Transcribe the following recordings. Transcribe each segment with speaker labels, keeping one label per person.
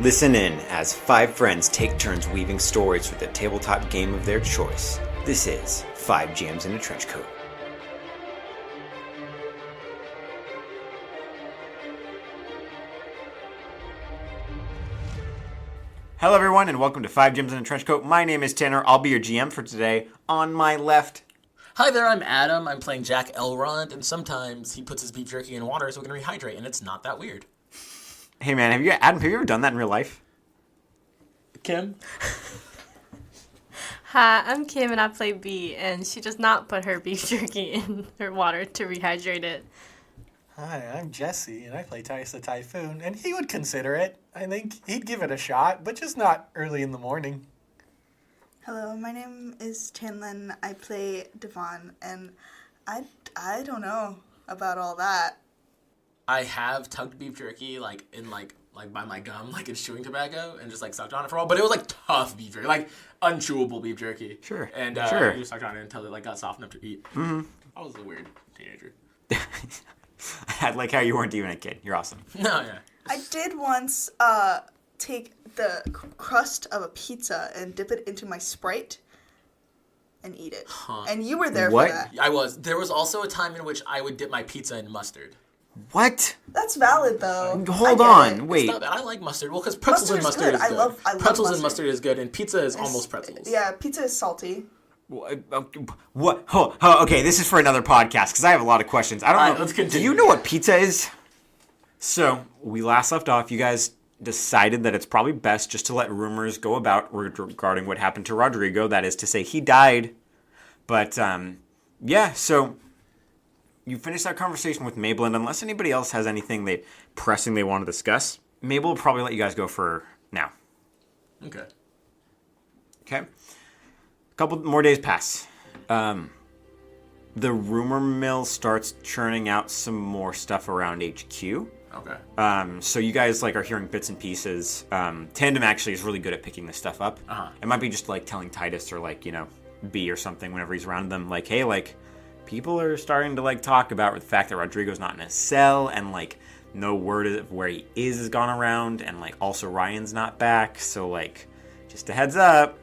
Speaker 1: Listen in as 5 friends take turns weaving stories for the tabletop game of their choice. This is 5 Jams in a Trench Coat. Hello everyone and welcome to 5 Gems in a Trench Coat. My name is Tanner. I'll be your GM for today. On my left...
Speaker 2: Hi there, I'm Adam. I'm playing Jack Elrond, and sometimes he puts his beef jerky in water so we can rehydrate, and it's not that weird.
Speaker 1: Hey man, have you ever done that in real life?
Speaker 2: Kim?
Speaker 3: Hi, I'm Kim and I play Bee, and she does not put her beef jerky in her water to rehydrate it.
Speaker 4: Hi, I'm Jesse, and I play Tice the Typhoon, and he would consider it. I think he'd give it a shot, but just not early in the morning.
Speaker 5: Hello, my name is Chanlin. I play Devon, and I don't know about all that.
Speaker 2: I have tugged beef jerky, like by my gum, like it's chewing tobacco, and just, sucked on it for a while, but it was, tough beef jerky, unchewable beef jerky.
Speaker 1: Sure.
Speaker 2: And
Speaker 1: sure.
Speaker 2: I just sucked on it until it, got soft enough to eat.
Speaker 1: Mm-hmm.
Speaker 2: I was a weird teenager.
Speaker 1: I like how you weren't even a kid. You're awesome.
Speaker 2: No, yeah.
Speaker 5: I did once take the crust of a pizza and dip it into my Sprite and eat it.
Speaker 2: Huh.
Speaker 5: And you were there
Speaker 1: What?
Speaker 5: for that.
Speaker 2: I was. There was also a time in which I would dip my pizza in mustard.
Speaker 1: What?
Speaker 5: That's valid, though.
Speaker 1: Hold
Speaker 5: I
Speaker 1: on,
Speaker 5: get it.
Speaker 1: wait.
Speaker 2: It's not bad. I like mustard. Well, because pretzels and
Speaker 5: Mustard's
Speaker 2: mustard
Speaker 5: good.
Speaker 2: is good.
Speaker 5: I love
Speaker 2: Pretzels and
Speaker 5: mustard.
Speaker 2: mustard is good, and pizza is almost pretzels.
Speaker 5: Yeah, pizza is salty.
Speaker 1: What? Okay, this is for another podcast because I have a lot of questions. I don't know.
Speaker 2: Let's continue.
Speaker 1: Do you know what pizza is? So, we last left off. You guys decided that it's probably best just to let rumors go about regarding what happened to Rodrigo. That is to say, he died. But, yeah, so you finished that conversation with Mabel, and unless anybody else has anything pressing they want to discuss, Mabel will probably let you guys go for now.
Speaker 2: Okay.
Speaker 1: Okay? A couple more days pass. The rumor mill starts churning out some more stuff around HQ.
Speaker 2: Okay.
Speaker 1: So you guys are hearing bits and pieces. Tandem actually is really good at picking this stuff up.
Speaker 2: Uh-huh.
Speaker 1: It might be just telling Titus or B or something whenever he's around them, hey, people are starting to talk about the fact that Rodrigo's not in a cell, and no word of where he is has gone around, and also Ryan's not back. So just a heads up.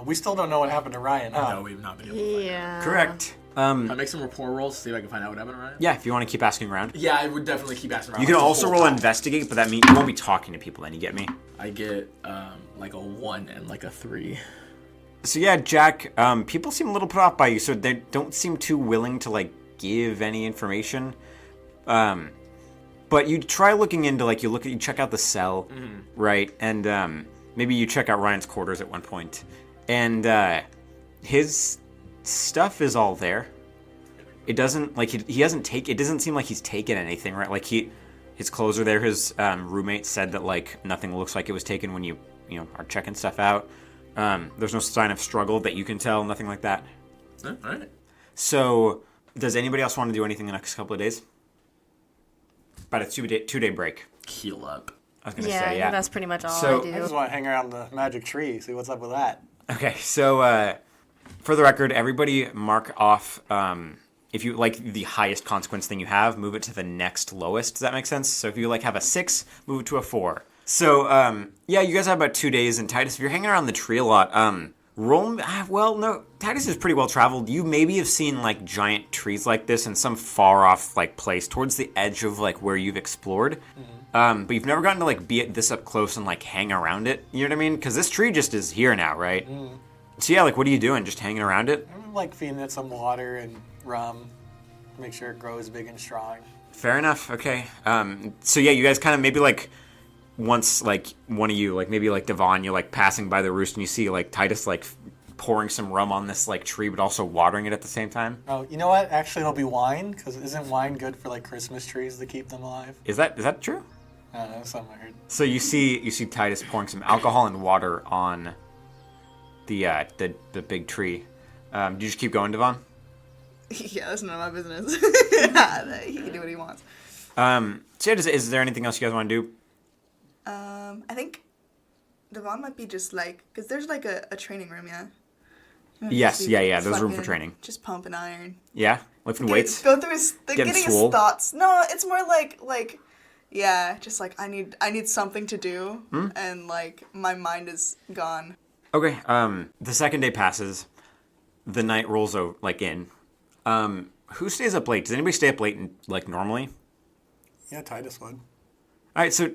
Speaker 4: We still don't know what happened to Ryan, huh?
Speaker 2: No, we've not been able to find out.
Speaker 3: Yeah.
Speaker 1: Correct.
Speaker 2: Can I make some rapport rolls to see if I can find out what happened to Ryan?
Speaker 1: Yeah, if you want to keep asking around.
Speaker 2: Yeah, I would definitely keep asking around.
Speaker 1: You can
Speaker 2: the
Speaker 1: also
Speaker 2: whole
Speaker 1: roll
Speaker 2: time.
Speaker 1: investigate, but that means you won't be talking to people then, you get me?
Speaker 2: I get a 1 and a 3.
Speaker 1: So yeah, Jack, people seem a little put off by you, so they don't seem too willing to give any information. But you try looking into you check out the cell, right? And maybe you check out Ryan's quarters at one point. And his stuff is all there. It doesn't he doesn't take. It doesn't seem like he's taken anything, right? His clothes are there. His roommate said that nothing looks like it was taken when you are checking stuff out. There's no sign of struggle that you can tell. Nothing like that.
Speaker 2: All right.
Speaker 1: So, does anybody else want to do anything the next couple of days? About a two-day break.
Speaker 2: Heal up.
Speaker 1: I was going to say, yeah.
Speaker 3: That's pretty much all
Speaker 1: So-
Speaker 3: I do.
Speaker 4: I just want to hang around the magic tree, see what's up with that.
Speaker 1: Okay, so for the record, everybody mark off if you the highest consequence thing you have, move it to the next lowest. Does that make sense? So if you have a 6, move it to a 4. So yeah, you guys have about 2 days, and Titus, if you're hanging around the tree a lot, no, Titus is pretty well traveled. You maybe have seen giant trees like this in some far off place towards the edge of where you've explored. But you've never gotten to be this up close and hang around it. You know what I mean? Because this tree just is here now, right? So yeah, what are you doing? Just hanging around it?
Speaker 4: I'm feeding it some water and rum, make sure it grows big and strong.
Speaker 1: Fair enough. Okay. So yeah, you guys kind of maybe once one of you maybe Devon, you're passing by the roost and you see Titus pouring some rum on this tree, but also watering it at the same time.
Speaker 4: Oh, you know what? Actually, it'll be wine, because isn't wine good for Christmas trees to keep them alive?
Speaker 1: Is that true?
Speaker 4: I don't know, something I heard.
Speaker 1: So you see Titus pouring some alcohol and water on the big tree. Do you just keep going, Devon?
Speaker 5: Yeah, that's none of my business. He can do what he wants.
Speaker 1: So yeah, is there anything else you guys want to do?
Speaker 5: I think Devon might be just because there's a training room, yeah?
Speaker 1: Yes,
Speaker 5: Just be
Speaker 1: yeah. There's room for
Speaker 5: fucking
Speaker 1: training.
Speaker 5: Just pump and iron.
Speaker 1: Yeah, lifting weights.
Speaker 5: Go through his
Speaker 1: Getting
Speaker 5: getting
Speaker 1: swole.
Speaker 5: his thoughts. No, it's more like Yeah, just like I need something to do, and like my mind is gone.
Speaker 1: Okay. The second day passes. The night rolls in. Who stays up late? Does anybody stay up late like normally?
Speaker 4: Yeah, Titus would.
Speaker 1: All right. So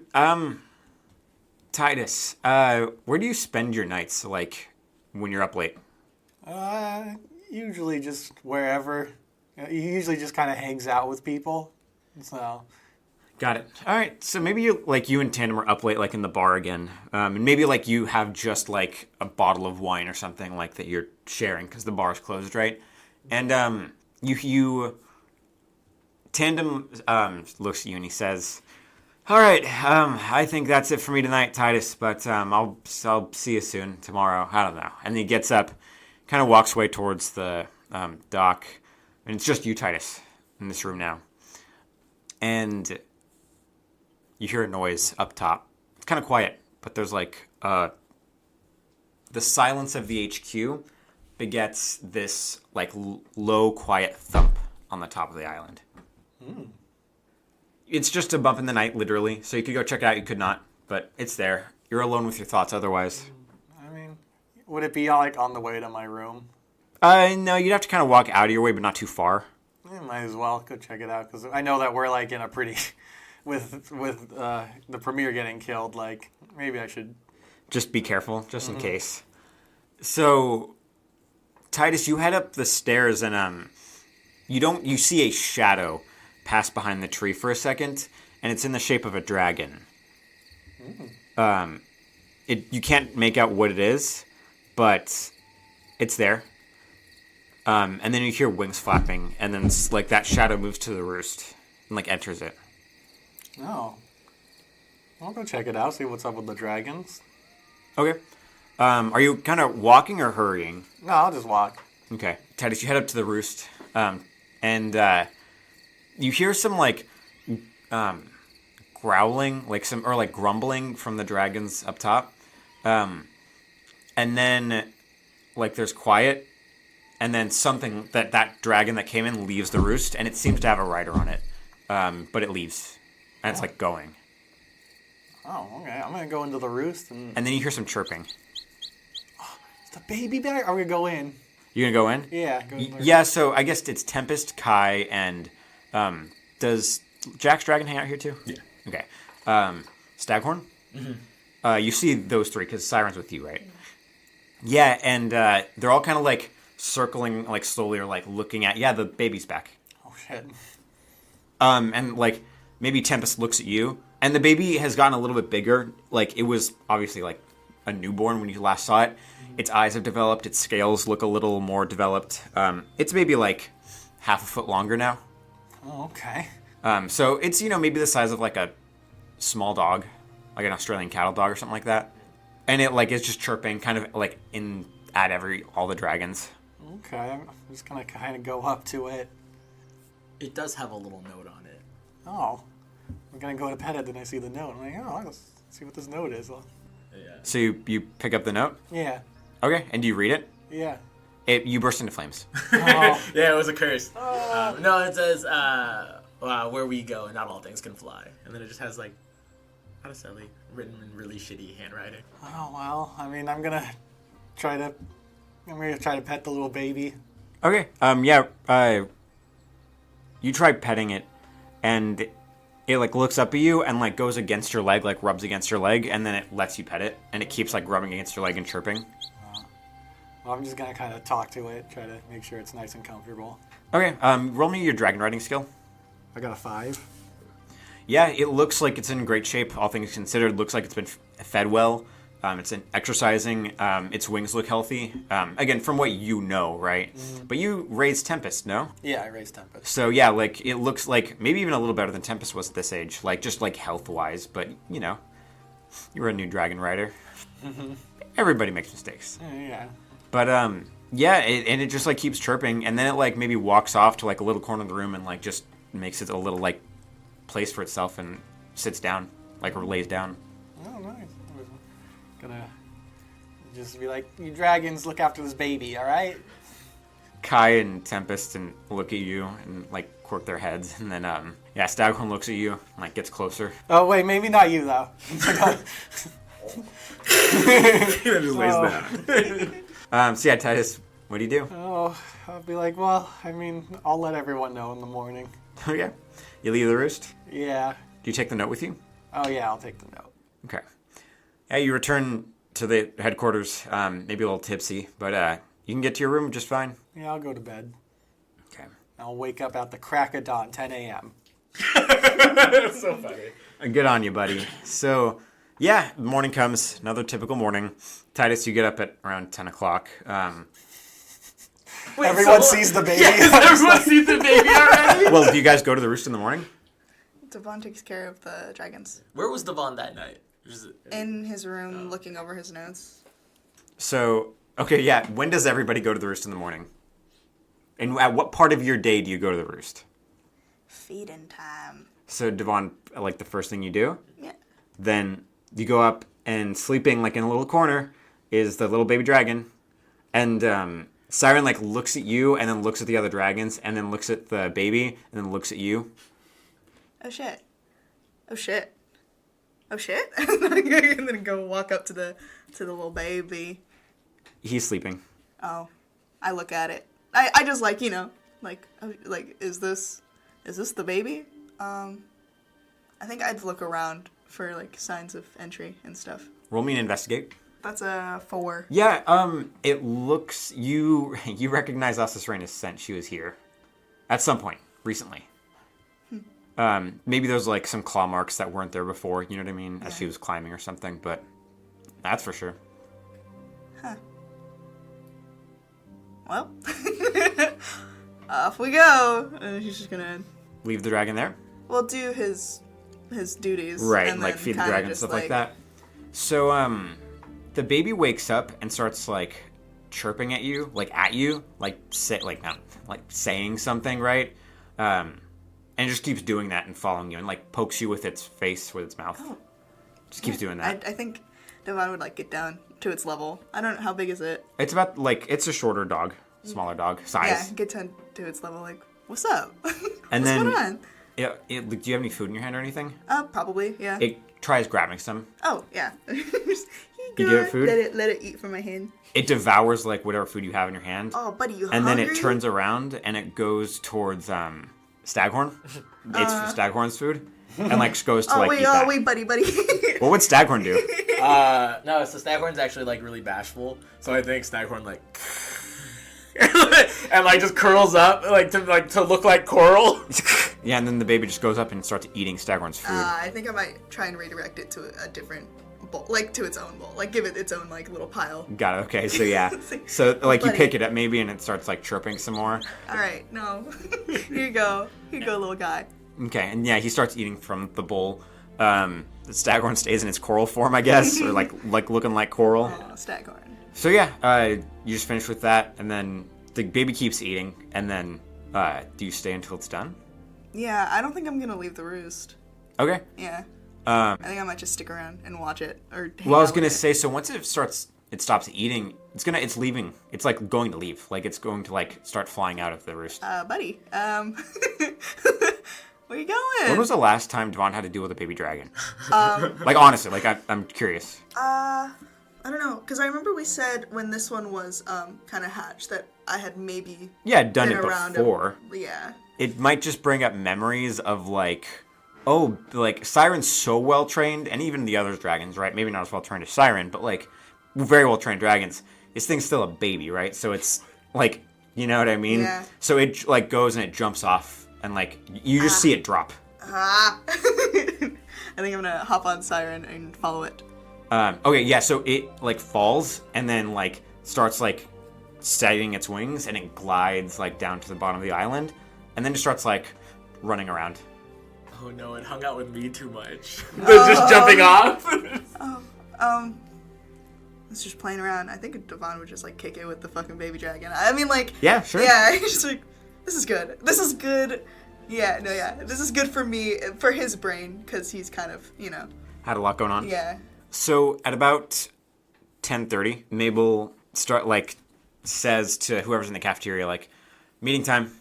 Speaker 1: Titus, where do you spend your nights like when you're up late?
Speaker 4: Usually just wherever. He usually just kind of hangs out with people. So.
Speaker 1: Got it. All right. So maybe you and Tandem are up late, like in the bar again, and maybe like you have just like a bottle of wine or something like that you're sharing because the bar's closed, right? And you Tandem looks at you and he says, "All right. I think that's it for me tonight, Titus. But I'll see you soon tomorrow. I don't know." And he gets up, kind of walks away towards the dock, and it's just you, Titus, in this room now, and you hear a noise up top. It's kind of quiet, but there's like the silence of the HQ begets this like low, quiet thump on the top of the island. It's just a bump in the night, literally. So you could go check it out. You could not, but it's there. You're alone with your thoughts otherwise.
Speaker 4: I mean, would it be like on the way to my room?
Speaker 1: No, you'd have to kind of walk out of your way, but not too far.
Speaker 4: Might as well go check it out because I know that we're like in a pretty with the premier getting killed. Like maybe I should
Speaker 1: just be careful, just in case. So, Titus, you head up the stairs and you see a shadow pass behind the tree for a second, and it's in the shape of a dragon. You can't make out what it is, but it's there. And then you hear wings flapping, and then like that shadow moves to the roost and like enters it.
Speaker 4: Oh. I'll go check it out, see what's up with the dragons.
Speaker 1: Okay. Are you kind of walking or hurrying?
Speaker 4: No, I'll just walk.
Speaker 1: Okay. Titus, you head up to the roost, and you hear some like growling, like grumbling from the dragons up top. And then like there's quiet, and then something that dragon that came in leaves the roost, and it seems to have a rider on it. But it leaves. And it's like going.
Speaker 4: Oh, okay. I'm gonna go into the roost
Speaker 1: And then you hear some chirping.
Speaker 4: Is the baby back? Are we gonna go in?
Speaker 1: You gonna go in?
Speaker 4: Yeah, go in.
Speaker 1: Yeah, so I guess it's Tempest, Kai, and does Jack's dragon hang out here too?
Speaker 2: Yeah.
Speaker 1: Okay. Staghorn? Mm-hmm. You see those three because Siren's with you, right? Yeah, and they're all kind of like circling like slowly or like looking at, the baby's back.
Speaker 4: Oh shit.
Speaker 1: And like maybe Tempest looks at you, and the baby has gotten a little bit bigger. Like it was obviously like a newborn when you last saw it. Its eyes have developed. Its scales look a little more developed. It's maybe like half a foot longer now.
Speaker 4: Oh, okay.
Speaker 1: So it's maybe the size of like a small dog, like an Australian cattle dog or something like that. And it like is just chirping, kind of like at all the dragons.
Speaker 4: Okay, I'm just gonna kind of go up to it.
Speaker 2: It does have a little note on it.
Speaker 4: Oh, I'm gonna go to pet it. Then I see the note. I'm like, oh, let's see what this note is.
Speaker 2: Yeah.
Speaker 1: So you pick up the note.
Speaker 4: Yeah.
Speaker 1: Okay, and do you read it?
Speaker 4: Yeah.
Speaker 1: You burst into flames.
Speaker 4: Oh.
Speaker 2: Yeah, it was a curse. No, it says, where we go, not all things can fly. And then it just has, like, honestly, written in really shitty handwriting.
Speaker 4: Oh, well, I mean, I'm gonna try to pet the little baby.
Speaker 1: Okay, you try petting it, and it, like, looks up at you and, like, goes against your leg, like, rubs against your leg, and then it lets you pet it, and it keeps, like, rubbing against your leg and chirping.
Speaker 4: Well, I'm just gonna kind of talk to it, try to make sure it's nice and comfortable.
Speaker 1: Okay, roll me your dragon riding skill.
Speaker 4: I got a 5.
Speaker 1: Yeah, it looks like it's in great shape, all things considered. Looks like it's been fed well. It's exercising. Its wings look healthy. Again, from what you know, right? Mm-hmm. But you raised Tempest, no?
Speaker 4: Yeah, I raised Tempest.
Speaker 1: So yeah, like it looks like maybe even a little better than Tempest was at this age, like just like health-wise. But you're a new dragon rider. Mm-hmm. Everybody makes mistakes.
Speaker 4: Yeah.
Speaker 1: But yeah, and it just like keeps chirping, and then it like maybe walks off to like a little corner of the room and like just makes it a little like place for itself and sits down, like or lays down.
Speaker 4: Oh, nice. I was gonna just be like, you dragons, look after this baby, all right?
Speaker 1: Kai and Tempest and look at you and like quirk their heads, and then Staghorn looks at you and like gets closer.
Speaker 4: Oh wait, maybe not you though.
Speaker 2: Just lays down.
Speaker 1: So yeah, Titus, what do you do?
Speaker 4: Oh, I'll be like, well, I mean, I'll let everyone know in the morning.
Speaker 1: Okay, you leave the roost.
Speaker 4: Yeah.
Speaker 1: Do you take the note with you?
Speaker 4: Oh yeah, I'll take the note.
Speaker 1: Okay. Yeah, you return to the headquarters, maybe a little tipsy, but you can get to your room just fine.
Speaker 4: Yeah, I'll go to bed.
Speaker 1: Okay.
Speaker 4: I'll wake up at the crack of dawn, 10 a.m.
Speaker 2: That's so funny.
Speaker 1: Good on you, buddy. So, yeah, morning comes, another typical morning. Titus, you get up at around 10 o'clock.
Speaker 2: Wait,
Speaker 4: Everyone sees the baby.
Speaker 2: Yes, everyone sees the baby already.
Speaker 1: Well, do you guys go to the roost in the morning?
Speaker 5: Devon takes care of the dragons.
Speaker 2: Where was Devon that night?
Speaker 5: In his room, looking over his notes.
Speaker 1: So, okay, yeah, when does everybody go to the roost in the morning? And at what part of your day do you go to the roost?
Speaker 5: Feeding time.
Speaker 1: So, Devon, like the first thing you do?
Speaker 5: Yeah.
Speaker 1: Then you go up and sleeping like in a little corner is the little baby dragon. And Siren like looks at you and then looks at the other dragons and then looks at the baby and then looks at you.
Speaker 5: Oh shit. Oh shit. Oh shit. And then go walk up to the little baby.
Speaker 1: He's sleeping.
Speaker 5: Oh. I look at it. I just like, is this the baby? I think I'd look around for like signs of entry and stuff.
Speaker 1: Roll me an investigate.
Speaker 5: That's a 4.
Speaker 1: Yeah, it looks you recognize Reina's scent. She was here at some point recently. Maybe there's like some claw marks that weren't there before, you know what I mean, as she was climbing or something, but that's for sure.
Speaker 5: Huh. Well, off we go. And he's just gonna
Speaker 1: Leave the dragon there?
Speaker 5: do his duties.
Speaker 1: Right,
Speaker 5: and
Speaker 1: like
Speaker 5: then
Speaker 1: feed the
Speaker 5: kinda
Speaker 1: dragon and
Speaker 5: just,
Speaker 1: stuff like that. So, the baby wakes up and starts like chirping at you, like saying something, right? And it just keeps doing that and following you and like pokes you with its face, with its mouth.
Speaker 5: Oh.
Speaker 1: Just keeps doing that.
Speaker 5: I think Devon would like get down to its level. I don't know how big is it.
Speaker 1: It's about like it's a shorter dog, smaller dog size.
Speaker 5: Yeah, get to its level. Like, what's up?
Speaker 1: And
Speaker 5: what's
Speaker 1: then,
Speaker 5: going on?
Speaker 1: do you have any food in your hand or anything?
Speaker 5: Probably. Yeah.
Speaker 1: It tries grabbing some.
Speaker 5: Oh yeah.
Speaker 1: You give it food?
Speaker 5: Let it eat from my hand.
Speaker 1: It devours like whatever food you have in your hand.
Speaker 5: Oh, buddy, you
Speaker 1: and
Speaker 5: hungry?
Speaker 1: then it turns around and it goes towards Staghorn. It's Staghorn's food, and like goes to eat that.
Speaker 5: wait, buddy.
Speaker 1: What would Staghorn do?
Speaker 2: No, so Staghorn's actually like really bashful. So I think Staghorn like and like just curls up to look like coral.
Speaker 1: Yeah, and then the baby just goes up and starts eating Staghorn's food.
Speaker 5: I think I might try and redirect it to a different bowl, like to its own bowl, like give it its own like little pile.
Speaker 1: Got it. Okay, so yeah,
Speaker 5: like,
Speaker 1: so like you
Speaker 5: buddy.
Speaker 1: pick it up maybe, and it starts like chirping some more.
Speaker 5: All right, no, here you go, little guy.
Speaker 1: Okay, and yeah, he starts eating from the bowl. The Staghorn stays in its coral form, I guess, or like looking like coral.
Speaker 5: Oh, Staghorn.
Speaker 1: So yeah, you just finish with that, and then the baby keeps eating, and then do you stay until it's done?
Speaker 5: Yeah, I don't think I'm gonna leave the roost.
Speaker 1: Okay.
Speaker 5: Yeah. I think I might just stick around and watch it. Or hang
Speaker 1: Well, I was
Speaker 5: out
Speaker 1: gonna
Speaker 5: with it.
Speaker 1: say, so once it stops eating, it's leaving. It's like going to leave. Like it's going to like start flying out of the roost.
Speaker 5: Buddy, where you going?
Speaker 1: When was the last time Devon had to deal with a baby dragon? Like honestly, like I'm curious.
Speaker 5: I don't know, because I remember we said when this one was kind of hatched that I had maybe
Speaker 1: Done
Speaker 5: been
Speaker 1: it
Speaker 5: around
Speaker 1: before.
Speaker 5: Yeah.
Speaker 1: It might just bring up memories of like, oh, like Siren's so well trained, and even the other dragons, right? Maybe not as well trained as Siren, but like very well trained dragons. This thing's still a baby, right? So it's like, you know what I mean?
Speaker 5: Yeah.
Speaker 1: So it like goes and it jumps off, and like you just see it drop.
Speaker 5: I think I'm gonna hop on Siren and follow it.
Speaker 1: Okay, yeah. So it like falls and then like starts like steadying its wings, and it glides like down to the bottom of the island, and then just starts like running around.
Speaker 2: Oh no, it hung out with me too much. Just jumping off.
Speaker 5: It's just playing around. I think Devon would just like kick it with the fucking baby dragon. I mean, like,
Speaker 1: Yeah, sure.
Speaker 5: yeah, he's just like, this is good. This is good. Yeah, no, yeah, this is good for me, for his brain, because he's kind of,
Speaker 1: Had a lot going on.
Speaker 5: yeah.
Speaker 1: So at about 10:30, Mabel says to whoever's in the cafeteria, like, meeting time,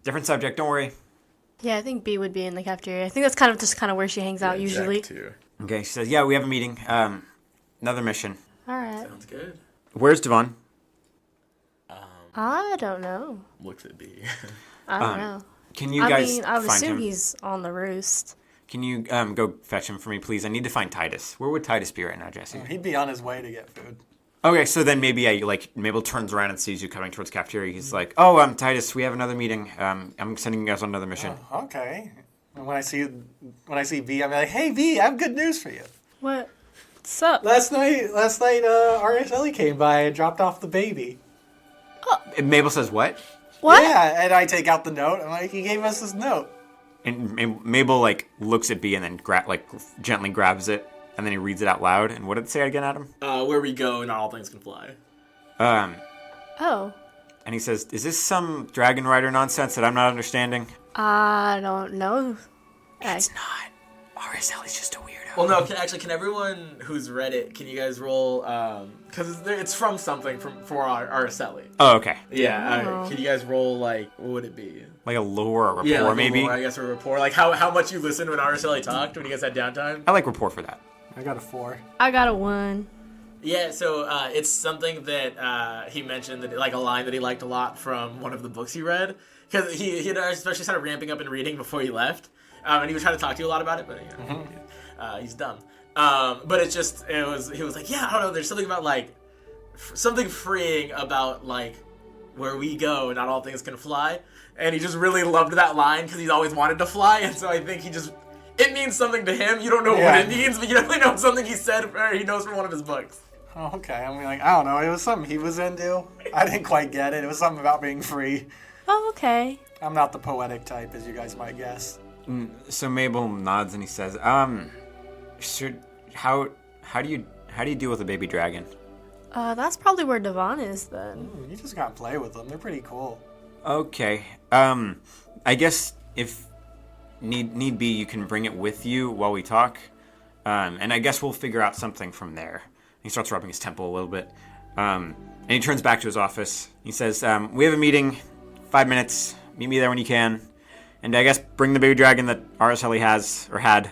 Speaker 1: different subject, don't worry.
Speaker 3: Yeah, I think B would be in the cafeteria. I think that's kind of where she hangs out usually.
Speaker 2: Too.
Speaker 1: Okay, she says, yeah, we have a meeting. Another mission.
Speaker 3: All right.
Speaker 2: Sounds good.
Speaker 1: Where's Devon?
Speaker 3: I don't know.
Speaker 2: Looks at B.
Speaker 3: I don't know.
Speaker 1: Can you guys
Speaker 3: I would
Speaker 1: find
Speaker 3: assume
Speaker 1: him?
Speaker 3: he's on the roost.
Speaker 1: Can you go fetch him for me, please? I need to find Titus. Where would Titus be right now, Jesse?
Speaker 4: He'd be on his way to get food.
Speaker 1: Okay, so then maybe Mabel turns around and sees you coming towards cafeteria. He's like, "Oh, Titus, we have another meeting. I'm sending you guys on another mission."
Speaker 4: Oh, okay. And when I see V, I'm like, "Hey V, I have good news for you."
Speaker 3: What's up?
Speaker 4: Last night, RSLE came by and dropped off the baby.
Speaker 1: And Mabel says, "What?"
Speaker 3: What?
Speaker 4: Yeah, and I take out the note. I'm like, he gave us this note.
Speaker 1: And Mabel looks at B and then gently grabs it, and then he reads it out loud. And what did it say again, Adam?
Speaker 2: Where we go, not all things can fly.
Speaker 3: Oh.
Speaker 1: And he says, "Is this some Dragon Rider nonsense that I'm not understanding?"
Speaker 3: I don't know.
Speaker 1: It's not. RSLE's just a weirdo.
Speaker 2: Well, no. Can everyone who's read it? Can you guys roll? Because it's from something for RSLE.
Speaker 1: Oh, okay.
Speaker 2: Yeah. Can you guys roll what would it be?
Speaker 1: Like a lore or rapport,
Speaker 2: Yeah, like
Speaker 1: maybe.
Speaker 2: I guess a rapport. Like how much you listened when RSLE talked when you guys had downtime.
Speaker 1: I like rapport for that.
Speaker 4: I got a 4.
Speaker 3: I got a 1.
Speaker 2: Yeah, so it's something that he mentioned that a line that he liked a lot from one of the books he read, because he had especially started ramping up and reading before he left, and he was trying to talk to you a lot about it, but he's dumb. But he was like, yeah, I don't know, there's something about something freeing about where we go, not all things can fly, and he just really loved that line because he's always wanted to fly, and so I think it means something to him. You don't know what it means, but you definitely know it's something he said or he knows from one of his books.
Speaker 4: Oh, okay. I mean, I don't know. It was something he was into. I didn't quite get it. It was something about being free.
Speaker 3: Oh, okay.
Speaker 4: I'm not the poetic type, as you guys might guess.
Speaker 1: So Mabel nods and he says, how do you deal with a baby dragon?"
Speaker 3: That's probably where Devon is then.
Speaker 4: You just gotta play with them. They're pretty cool.
Speaker 1: Okay. I guess if need be, you can bring it with you while we talk. And I guess we'll figure out something from there. He starts rubbing his temple a little bit. And he turns back to his office. He says, we have a meeting, 5 minutes. Meet me there when you can. And I guess bring the baby dragon that RSLE has, or had.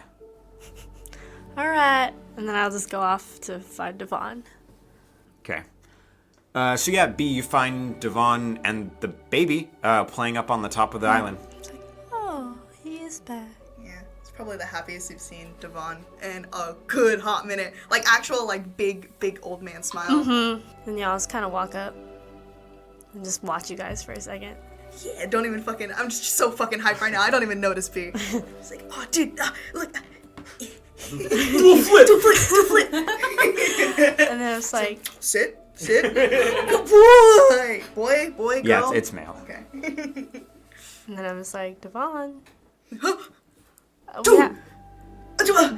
Speaker 3: All right. And then I'll just go off to find Devon.
Speaker 1: Okay. So yeah, B, you find Devon and the baby playing up on the top of the island.
Speaker 3: It's like, oh, he is back.
Speaker 5: Yeah, it's probably the happiest you've seen Devon in a good hot minute. Actual big old man smile.
Speaker 3: Mm-hmm. And y'all just kind of walk up and just watch you guys for a second.
Speaker 5: Yeah, don't even fucking. I'm just so fucking hyped right now. I don't even notice B. It's like, oh, dude, look.
Speaker 2: Dual flip.
Speaker 3: And then it's like,
Speaker 5: Sit. Good boy. Boy, girl.
Speaker 1: Yeah, it's male.
Speaker 5: Okay.
Speaker 3: and then I'm just like, Devon.
Speaker 5: Dude.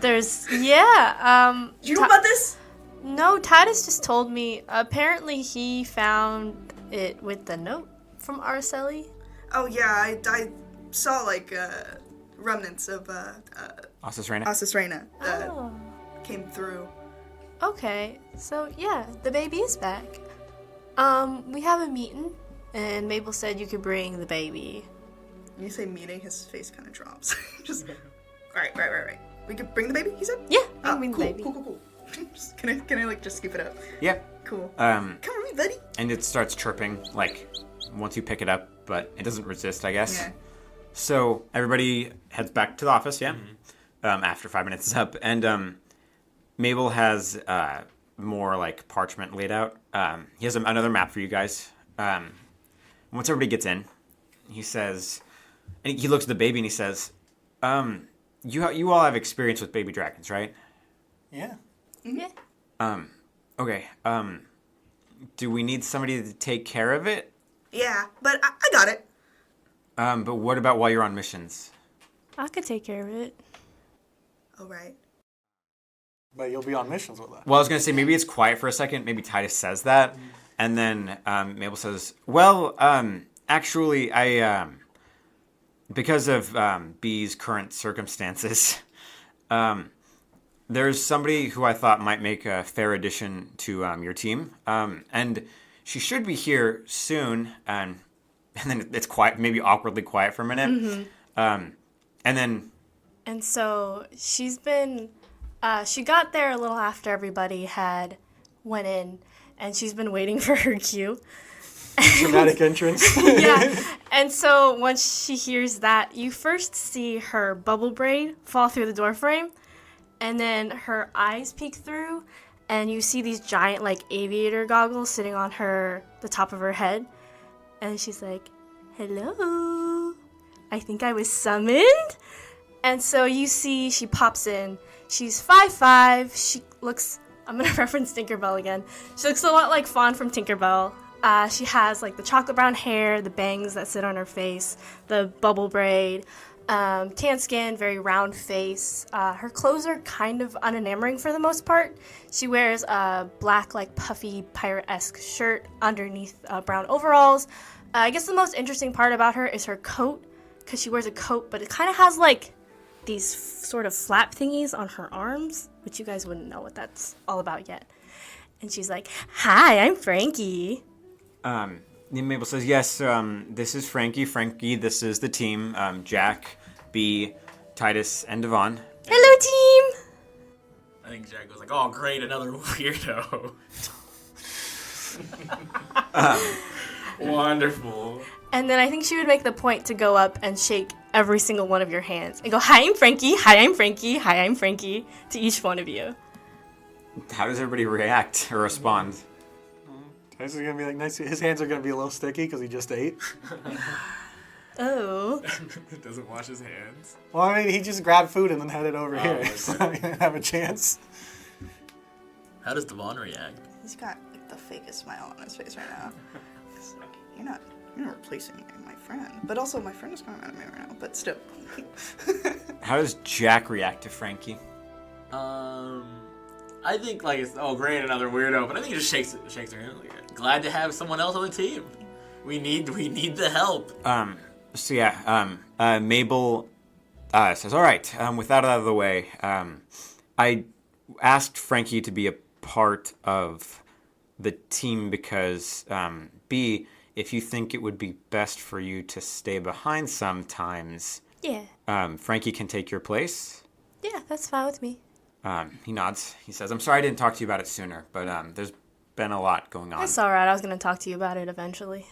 Speaker 3: There's, yeah.
Speaker 5: Do you know about this?
Speaker 3: No, Titus just told me. Apparently, he found it with the note from RSLE.
Speaker 5: Oh yeah, I saw remnants of
Speaker 1: Asus Reina?
Speaker 5: Asus Reina that
Speaker 3: Oh.
Speaker 5: came through.
Speaker 3: Okay, so yeah, the baby is back. We have a meeting, and Mabel said you could bring the baby.
Speaker 5: When you say meeting, his face kind of drops. Just right. We could bring the baby. He said.
Speaker 3: Yeah, you
Speaker 5: Oh,
Speaker 3: can bring
Speaker 5: cool,
Speaker 3: the baby.
Speaker 5: Cool. Can I just scoop it up?
Speaker 1: Yeah.
Speaker 5: Cool.
Speaker 1: Um,
Speaker 5: Come with me, buddy.
Speaker 1: and it starts chirping, once you pick it up, but it doesn't resist, I guess.
Speaker 5: Yeah.
Speaker 1: So everybody heads back to the office, yeah? After 5 minutes is up. And Mabel has more, parchment laid out. He has another map for you guys. Once everybody gets in, he says... And he looks at the baby and he says, you all have experience with baby dragons, right?
Speaker 4: Yeah.
Speaker 3: Yeah.
Speaker 1: Okay. Do we need somebody to take care of it?
Speaker 5: Yeah, but I got it.
Speaker 1: But what about while you're on missions?
Speaker 3: I could take care of it.
Speaker 5: All right.
Speaker 4: But you'll be on missions with that.
Speaker 1: Well, I was going to say, maybe it's quiet for a second. Maybe Titus says that. And then Mabel says, well, actually, I, because of B's current circumstances, there's somebody who I thought might make a fair addition to your team. And she should be here soon. And then it's quiet, maybe awkwardly quiet for a minute. And then...
Speaker 3: And so she's been, she got there a little after everybody had went in, and she's been waiting for her cue.
Speaker 4: Dramatic entrance.
Speaker 3: Yeah. And so once she hears that, you first see her bubble braid fall through the door frame, and then her eyes peek through, and you see these giant, like, aviator goggles sitting on the top of her head. And she's like, hello, I think I was summoned. And so you see she pops in. She's 5'5". She looks, I'm going to reference Tinkerbell again. She looks a lot like Fawn from Tinkerbell. She has like the chocolate brown hair, the bangs that sit on her face, the bubble braid, tan skin, very round face. Her clothes are kind of unenamoring for the most part. She wears a black, like puffy pirate-esque shirt underneath brown overalls. I guess the most interesting part about her is her coat, because she wears a coat, but it kind of has like these sort of flap thingies on her arms, which you guys wouldn't know what that's all about yet. And she's like, hi, I'm Frankie.
Speaker 1: Mabel says, yes, this is Frankie. Frankie, this is the team. Jack, B, Titus, and Devon.
Speaker 3: Hello, team!
Speaker 2: I think Jack goes like, oh, great, another weirdo. Wonderful.
Speaker 3: And then I think she would make the point to go up and shake every single one of your hands and go, hi, I'm Frankie, hi, I'm Frankie, hi, I'm Frankie, to each one of you.
Speaker 1: How does everybody react or respond?
Speaker 4: Titus is gonna be like nice. His hands are gonna be a little sticky because he just ate.
Speaker 3: Oh.
Speaker 2: Doesn't wash his hands.
Speaker 4: Well, I mean, he just grabbed food and then headed over here,
Speaker 2: okay.
Speaker 4: so he didn't have a chance.
Speaker 2: How does Devon react?
Speaker 5: He's got like the fakest smile on his face right now. It's like, you're not replacing my friend. But also, my friend is coming out of me right now. But still.
Speaker 1: How does Jack react to Frankie?
Speaker 2: I think like it's great, another weirdo. But I think he just shakes her hand. Like, glad to have someone else on the team. We need the help.
Speaker 1: So yeah, Mabel says, all right, with that out of the way, I asked Frankie to be a part of the team because, B, if you think it would be best for you to stay behind sometimes,
Speaker 3: Yeah.
Speaker 1: Frankie can take your place.
Speaker 3: Yeah, that's fine with me.
Speaker 1: He nods. He says, I'm sorry I didn't talk to you about it sooner, but there's been a lot going on.
Speaker 3: That's alright, I was going to talk to you about it eventually.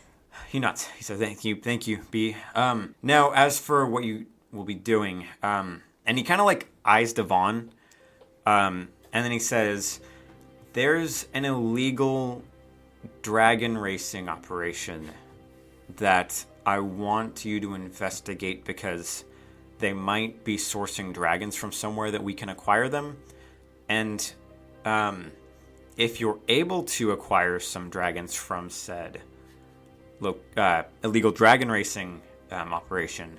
Speaker 1: He nods. He says, thank you, B. Now, as for what you will be doing, and he kind of like eyes Devon, and then he says, there's an illegal dragon racing operation that I want you to investigate because they might be sourcing dragons from somewhere that we can acquire them. And if you're able to acquire some dragons from said illegal dragon racing operation,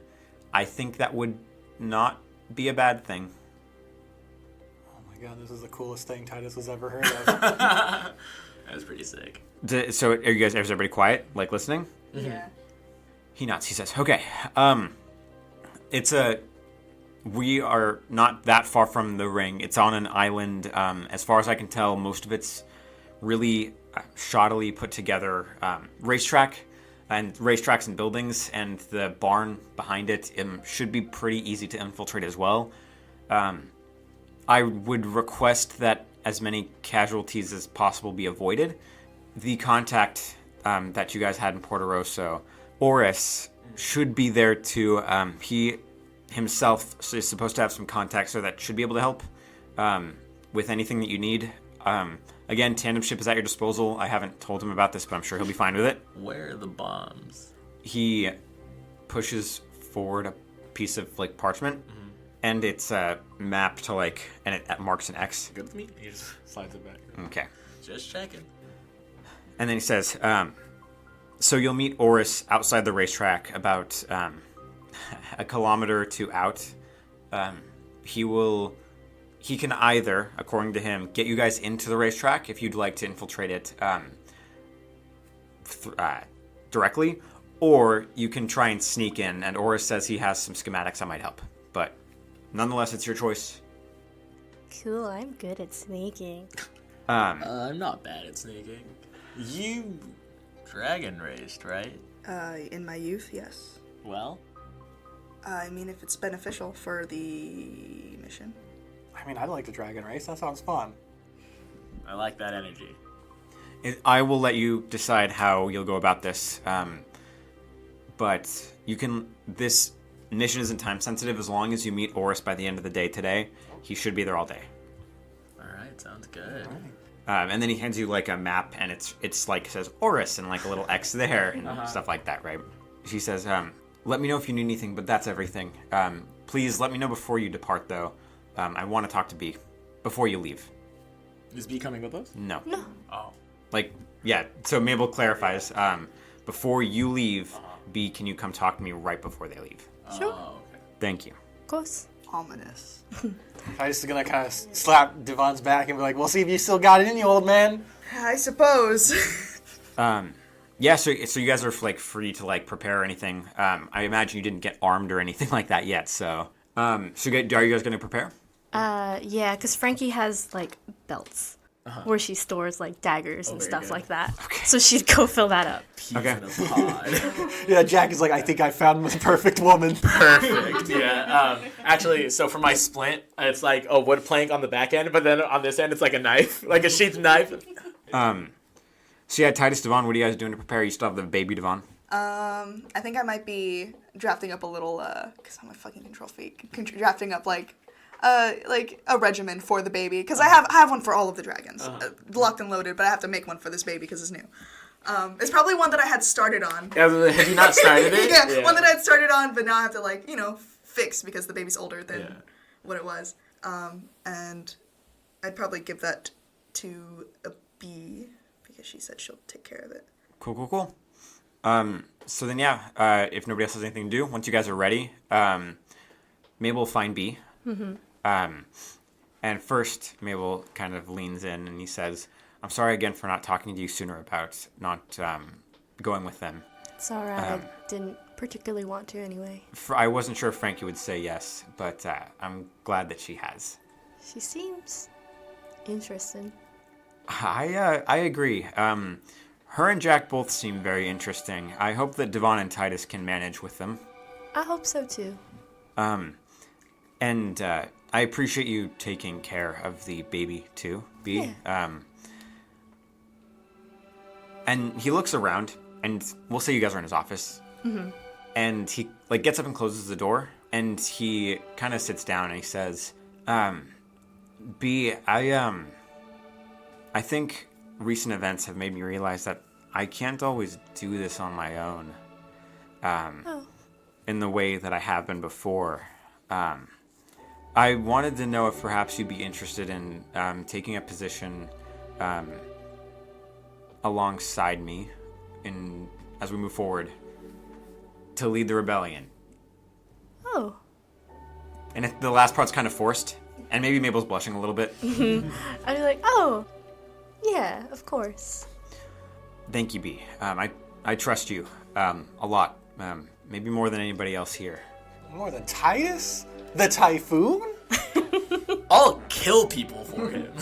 Speaker 1: I think that would not be a bad thing.
Speaker 4: Oh my god, this is the coolest thing Titus has ever heard of.
Speaker 2: That was pretty sick.
Speaker 1: So is everybody quiet, like listening?
Speaker 5: Yeah.
Speaker 1: He nods. He says, okay, we are not that far from the ring. It's on an island. As far as I can tell, most of it's really shoddily put together racetracks and buildings, and the barn behind it should be pretty easy to infiltrate as well. I would request that as many casualties as possible be avoided. The contact that you guys had in Porto Rosso, Oris, should be there too. He himself is supposed to have some contacts, so that should be able to help with anything that you need. Again, tandem ship is at your disposal. I haven't told him about this, but I'm sure he'll be fine with it.
Speaker 2: Where are the bombs?
Speaker 1: He pushes forward a piece of like parchment, and it's mapped to and it marks an X.
Speaker 2: Good with me? He just slides it back.
Speaker 1: Okay.
Speaker 2: Just checking.
Speaker 1: And then he says, so you'll meet Oris outside the racetrack about a kilometer or two out. He can either, according to him, get you guys into the racetrack if you'd like to infiltrate it directly, or you can try and sneak in, and Oris says he has some schematics that might help. But nonetheless, it's your choice.
Speaker 3: Cool, I'm good at sneaking.
Speaker 2: I'm not bad at sneaking. You dragon raced, right?
Speaker 5: In my youth, yes.
Speaker 2: Well,
Speaker 5: I mean, if it's beneficial for the mission.
Speaker 4: I mean, I'd like the dragon race. That sounds fun.
Speaker 2: I like that energy.
Speaker 1: I will let you decide how you'll go about this. But you can. This mission isn't time sensitive. As long as you meet Oris by the end of the day today, he should be there all day.
Speaker 2: All right, sounds good.
Speaker 1: And then he hands you like a map, and it's like says Oris and like a little X there and stuff like that, right? She says, "Let me know if you need anything, but that's everything. Please let me know before you depart, though. I want to talk to B before you leave."
Speaker 2: Is B coming with us?
Speaker 1: No.
Speaker 2: Oh.
Speaker 1: Like, yeah. So Mabel clarifies. Before you leave, B, can you come talk to me right before they leave?
Speaker 3: Sure.
Speaker 2: Oh, okay.
Speaker 1: Thank you.
Speaker 3: Of course.
Speaker 5: Ominous.
Speaker 4: I'm just gonna kind of slap Devon's back and be like, "We'll see if you still got it in you, old man."
Speaker 5: I suppose.
Speaker 1: Yeah. So you guys are like free to like prepare anything. I imagine you didn't get armed or anything like that yet. So, are you guys going to prepare?
Speaker 3: Yeah, because Frankie has like belts where she stores like daggers and
Speaker 2: very
Speaker 3: stuff
Speaker 2: good.
Speaker 3: like that. Okay. So she'd go fill that up.
Speaker 2: Peas
Speaker 1: Okay.
Speaker 2: in a pod.
Speaker 4: Yeah, Jack is like, "I think I found the perfect woman."
Speaker 2: Perfect. Yeah. Actually, so for my splint, it's like a wood plank on the back end, but then on this end, it's like a knife, like a sheath knife.
Speaker 1: So yeah, Titus, Devon, what are you guys doing to prepare? You still have the baby Devon?
Speaker 5: I think I might be drafting up a little, because I'm a fucking control freak, drafting up like a regimen for the baby, because I have one for all of the dragons, locked and loaded, but I have to make one for this baby because it's new. It's probably one that I had started on.
Speaker 2: Have you not started it?
Speaker 5: Yeah, one that I had started on, but now I have to like, fix because the baby's older than what it was. And I'd probably give that to a B because she said she'll take care of it.
Speaker 1: Cool. So then, yeah, if nobody else has anything to do, once you guys are ready, Mabel will find B. Mm-hmm. And first, Mabel kind of leans in and he says, "I'm sorry again for not talking to you sooner about not going with them.
Speaker 3: It's alright. I didn't particularly want to anyway.
Speaker 1: I wasn't sure if Frankie would say yes, but I'm glad that she has."
Speaker 3: She seems interesting.
Speaker 1: I agree. Her and Jack both seem very interesting. I hope that Devon and Titus can manage with them.
Speaker 3: I hope so too.
Speaker 1: And I appreciate you taking care of the baby too, B.
Speaker 3: Yeah.
Speaker 1: And he looks around, and we'll say you guys are in his office. Mm-hmm. And he like gets up and closes the door, and he kind of sits down and he says, "B, I think recent events have made me realize that I can't always do this on my own. In the way that I have been before. I wanted to know if perhaps you'd be interested in taking a position alongside me as we move forward to lead the rebellion."
Speaker 3: Oh.
Speaker 1: And the last part's kind of forced, and maybe Mabel's blushing a little bit.
Speaker 3: I'd be like, oh, yeah, of course.
Speaker 1: Thank you, B. I trust you a lot, maybe more than anybody else here.
Speaker 4: More than Titus? The Typhoon?
Speaker 2: I'll kill people for him.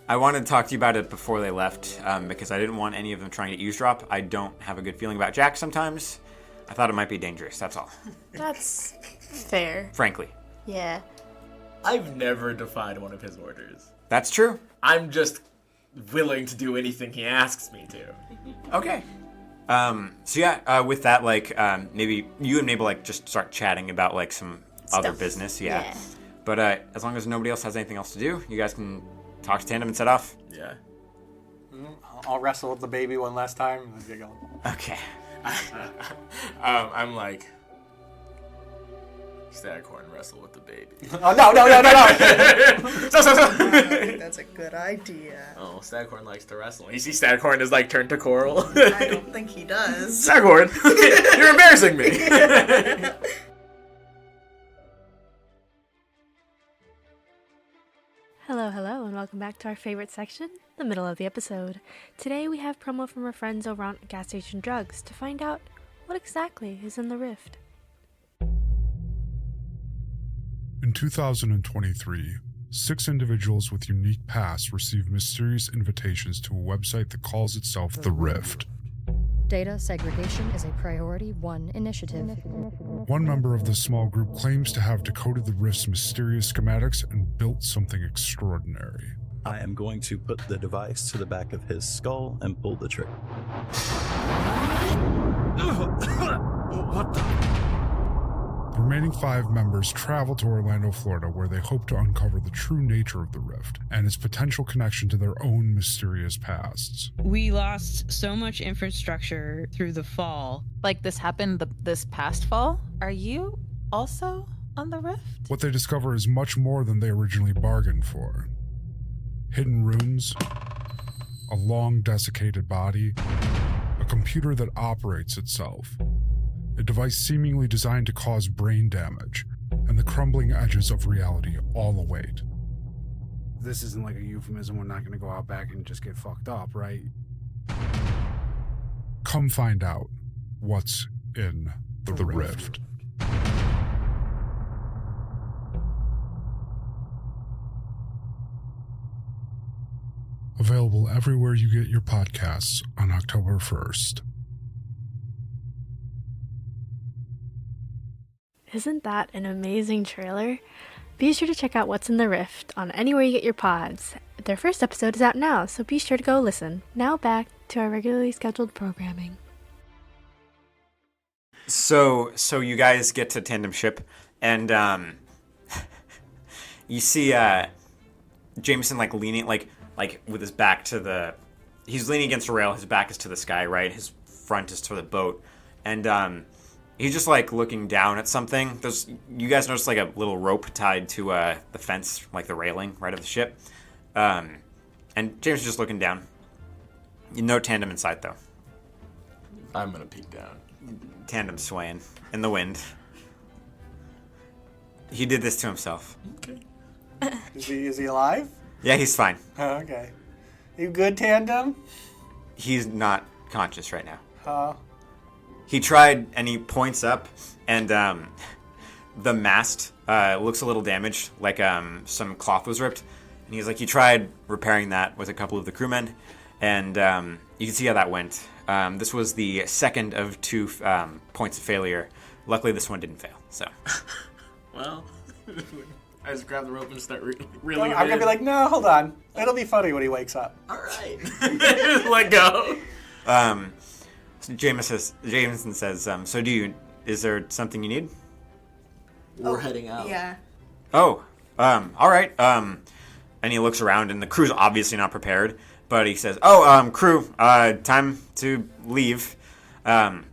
Speaker 1: I wanted to talk to you about it before they left, because I didn't want any of them trying to eavesdrop. I don't have a good feeling about Jack sometimes. I thought it might be dangerous, that's all.
Speaker 3: That's fair.
Speaker 1: Frankly.
Speaker 3: Yeah.
Speaker 2: I've never defied one of his orders.
Speaker 1: That's true.
Speaker 2: I'm just willing to do anything he asks me to.
Speaker 1: Okay. So yeah, with that, like, maybe you and Mabel, like, just start chatting about, like, some other business. Yeah. But as long as nobody else has anything else to do, you guys can talk to Tandem and set off.
Speaker 2: Yeah.
Speaker 4: I'll wrestle with the baby one last time and then get going.
Speaker 1: Okay.
Speaker 2: I'm like, Staghorn wrestle with the baby.
Speaker 4: Oh, no.
Speaker 5: That's a good idea.
Speaker 2: Oh, Staghorn likes to wrestle. You see Staghorn is like turned to coral.
Speaker 5: I don't think he does.
Speaker 2: Staghorn, you're embarrassing me.
Speaker 6: Hello, and welcome back to our favorite section, the middle of the episode. Today we have promo from our friends over on Gas Station Drugs to find out what exactly is in the rift.
Speaker 7: In 2023, 6 individuals with unique pasts received mysterious invitations to a website that calls itself The Rift.
Speaker 8: Data segregation is a priority 1 initiative.
Speaker 7: One member of the small group claims to have decoded the rift's mysterious schematics and built something extraordinary.
Speaker 9: I am going to put the device to the back of his skull and pull the trigger.
Speaker 7: What the? The remaining 5 members travel to Orlando, Florida, where they hope to uncover the true nature of the rift and its potential connection to their own mysterious pasts.
Speaker 10: We lost so much infrastructure through the fall.
Speaker 11: Like this happened this past fall? Are you also on the rift?
Speaker 7: What they discover is much more than they originally bargained for. Hidden rooms, a long desiccated body, a computer that operates itself, a device seemingly designed to cause brain damage, and the crumbling edges of reality all await.
Speaker 12: This isn't like a euphemism. We're not going to go out back and just get fucked up, right?
Speaker 7: Come find out what's in the rift. Available everywhere you get your podcasts on October 1st.
Speaker 6: Isn't that an amazing trailer? Be sure to check out What's in the Rift on anywhere you get your pods. Their first episode is out now, so be sure to go listen. Now back to our regularly scheduled programming.
Speaker 1: So you guys get to Tandem Ship, and you see Jameson like leaning like with his back to the. He's leaning against a rail. His back is to the sky, right? His front is to the boat, and he's just like looking down at something. You guys notice like a little rope tied to the fence, like the railing right of the ship, and James is just looking down. No Tandem in sight though.
Speaker 2: I'm gonna peek down.
Speaker 1: Tandem swaying in the wind. He did this to himself.
Speaker 2: Okay.
Speaker 4: Is he alive?
Speaker 1: Yeah, he's fine.
Speaker 4: Oh, okay. You good, Tandem?
Speaker 1: He's not conscious right now.
Speaker 4: Oh.
Speaker 1: He tried, and he points up, and the mast looks a little damaged, like some cloth was ripped. And he's like, he tried repairing that with a couple of the crewmen, and you can see how that went. This was the second of 2 points of failure. Luckily, this one didn't fail. So,
Speaker 2: well, I just grab the rope and start reeling.
Speaker 4: I'm gonna be like, no, hold on. It'll be funny when he wakes up.
Speaker 2: All right, let go.
Speaker 1: So Jameson says, so is there something you need?
Speaker 2: We're heading out.
Speaker 5: Yeah.
Speaker 1: Oh, all right. And he looks around, and the crew's obviously not prepared. But he says, crew, time to leave. And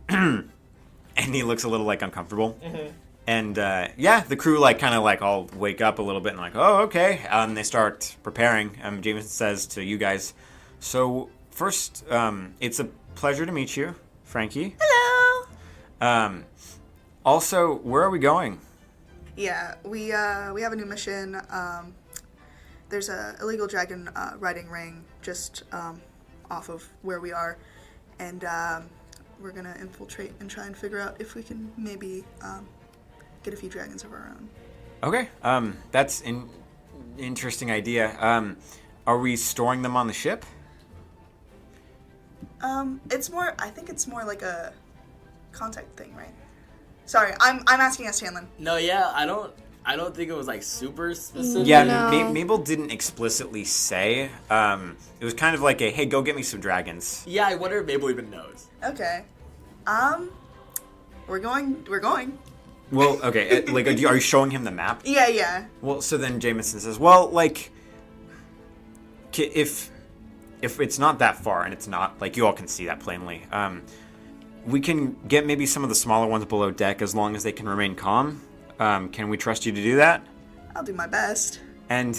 Speaker 1: he looks a little, like, uncomfortable. Mm-hmm. And, the crew, like, kind of, like, all wake up a little bit and, like, oh, okay. They start preparing. Jameson says to you guys, so, first, it's a pleasure to meet you, Frankie.
Speaker 5: Hello!
Speaker 1: Also, where are we going?
Speaker 5: Yeah, we have a new mission. There's a illegal dragon riding ring just off of where we are, and we're gonna infiltrate and try and figure out if we can maybe get a few dragons of our own.
Speaker 1: Okay, that's an interesting idea. Are we storing them on the ship?
Speaker 5: I think it's more like a contact thing, right? Sorry, I'm asking us, Hanlon.
Speaker 2: No, yeah, I don't think it was like super specific.
Speaker 1: Yeah,
Speaker 3: No.
Speaker 1: Mabel didn't explicitly say. It was kind of like a, hey, go get me some dragons.
Speaker 2: Yeah, I wonder if Mabel even knows.
Speaker 5: Okay. We're going.
Speaker 1: Well, okay, are you showing him the map?
Speaker 5: Yeah.
Speaker 1: Well, so then Jameson says, well, like, if it's not that far, and it's not, like, you all can see that plainly, we can get maybe some of the smaller ones below deck as long as they can remain calm. Can we trust you to do that?
Speaker 5: I'll do my best.
Speaker 1: And,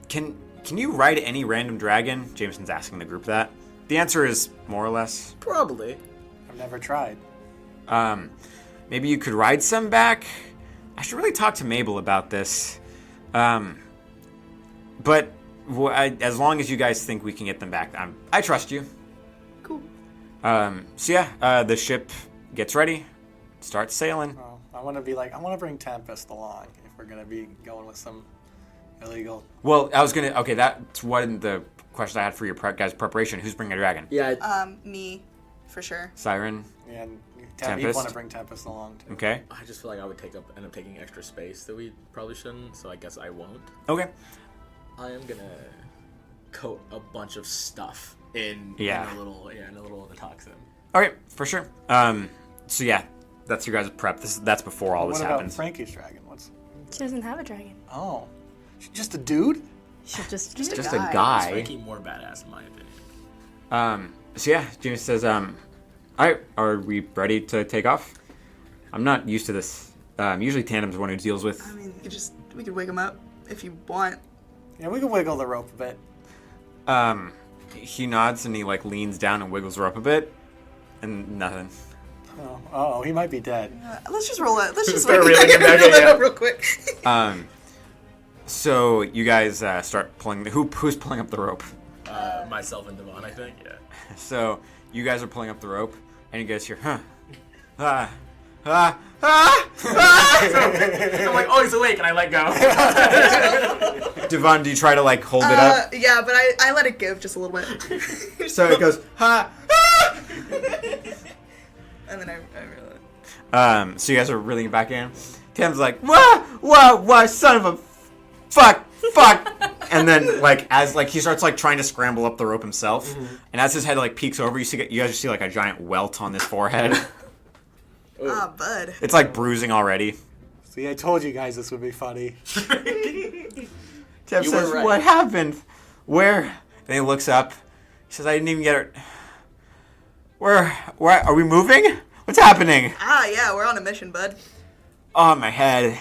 Speaker 1: can you ride any random dragon? Jameson's asking the group that. The answer is more or less.
Speaker 2: Probably.
Speaker 4: I've never tried.
Speaker 1: Maybe you could ride some back? I should really talk to Mabel about this. But as long as you guys think we can get them back, I trust you.
Speaker 5: Cool.
Speaker 1: The ship gets ready, starts sailing.
Speaker 4: Well, I want to bring Tempest along if we're gonna be going with some illegal.
Speaker 1: Well, that's one of the questions I had for your guys' preparation. Who's bringing a dragon?
Speaker 2: Yeah.
Speaker 5: Me. for sure.
Speaker 1: Siren.
Speaker 4: And you'd
Speaker 1: Tempest.
Speaker 4: want to bring Tempest along, too.
Speaker 1: Okay.
Speaker 2: I just feel like I would end up taking extra space that we probably shouldn't, so I guess I won't.
Speaker 1: Okay.
Speaker 2: I am gonna coat a bunch of stuff in a little in the toxin.
Speaker 1: All right, for sure. So yeah, that's your guys' prep. That's before all this
Speaker 4: What about
Speaker 1: happens.
Speaker 4: Frankie's dragon?
Speaker 3: She doesn't have a dragon.
Speaker 4: Oh, she's just a dude.
Speaker 3: She's just
Speaker 1: a guy.
Speaker 2: Frankie's more badass in my opinion.
Speaker 1: So yeah, James says, all right, are we ready to take off? I'm not used to this. Usually Tandem's the one who deals with...
Speaker 5: I mean, we could wake him up if you want.
Speaker 4: Yeah, we can wiggle the rope a bit.
Speaker 1: He nods and he leans down and wiggles the rope a bit, and nothing.
Speaker 4: Oh, he might be dead.
Speaker 5: Let's just roll it. Let's just
Speaker 2: start reeling him back in,
Speaker 5: up real quick.
Speaker 1: So you guys start pulling... Who's pulling up the rope?
Speaker 2: Myself and Devon, I think, yeah.
Speaker 1: So you guys are pulling up the rope, and you guys hear, I'm
Speaker 2: like, oh, he's awake, and I let go.
Speaker 1: Devon, do you try to hold it up?
Speaker 5: Yeah, but I let it give just a little bit.
Speaker 1: So it goes,
Speaker 5: And then I realized.
Speaker 1: So you guys are reeling it back in. Tim's like, what, son of a fuck. And then as he starts trying to scramble up the rope himself, and as his head peeks over, you guys just see a giant welt on his forehead.
Speaker 5: Ah, bud.
Speaker 1: It's bruising already.
Speaker 4: See, I told you guys this would be funny.
Speaker 1: Tim says, right. What happened? Where? And he looks up. He says, I didn't even get it. Where are we moving? What's happening?
Speaker 5: Yeah, we're on a mission, bud.
Speaker 1: Oh, my head.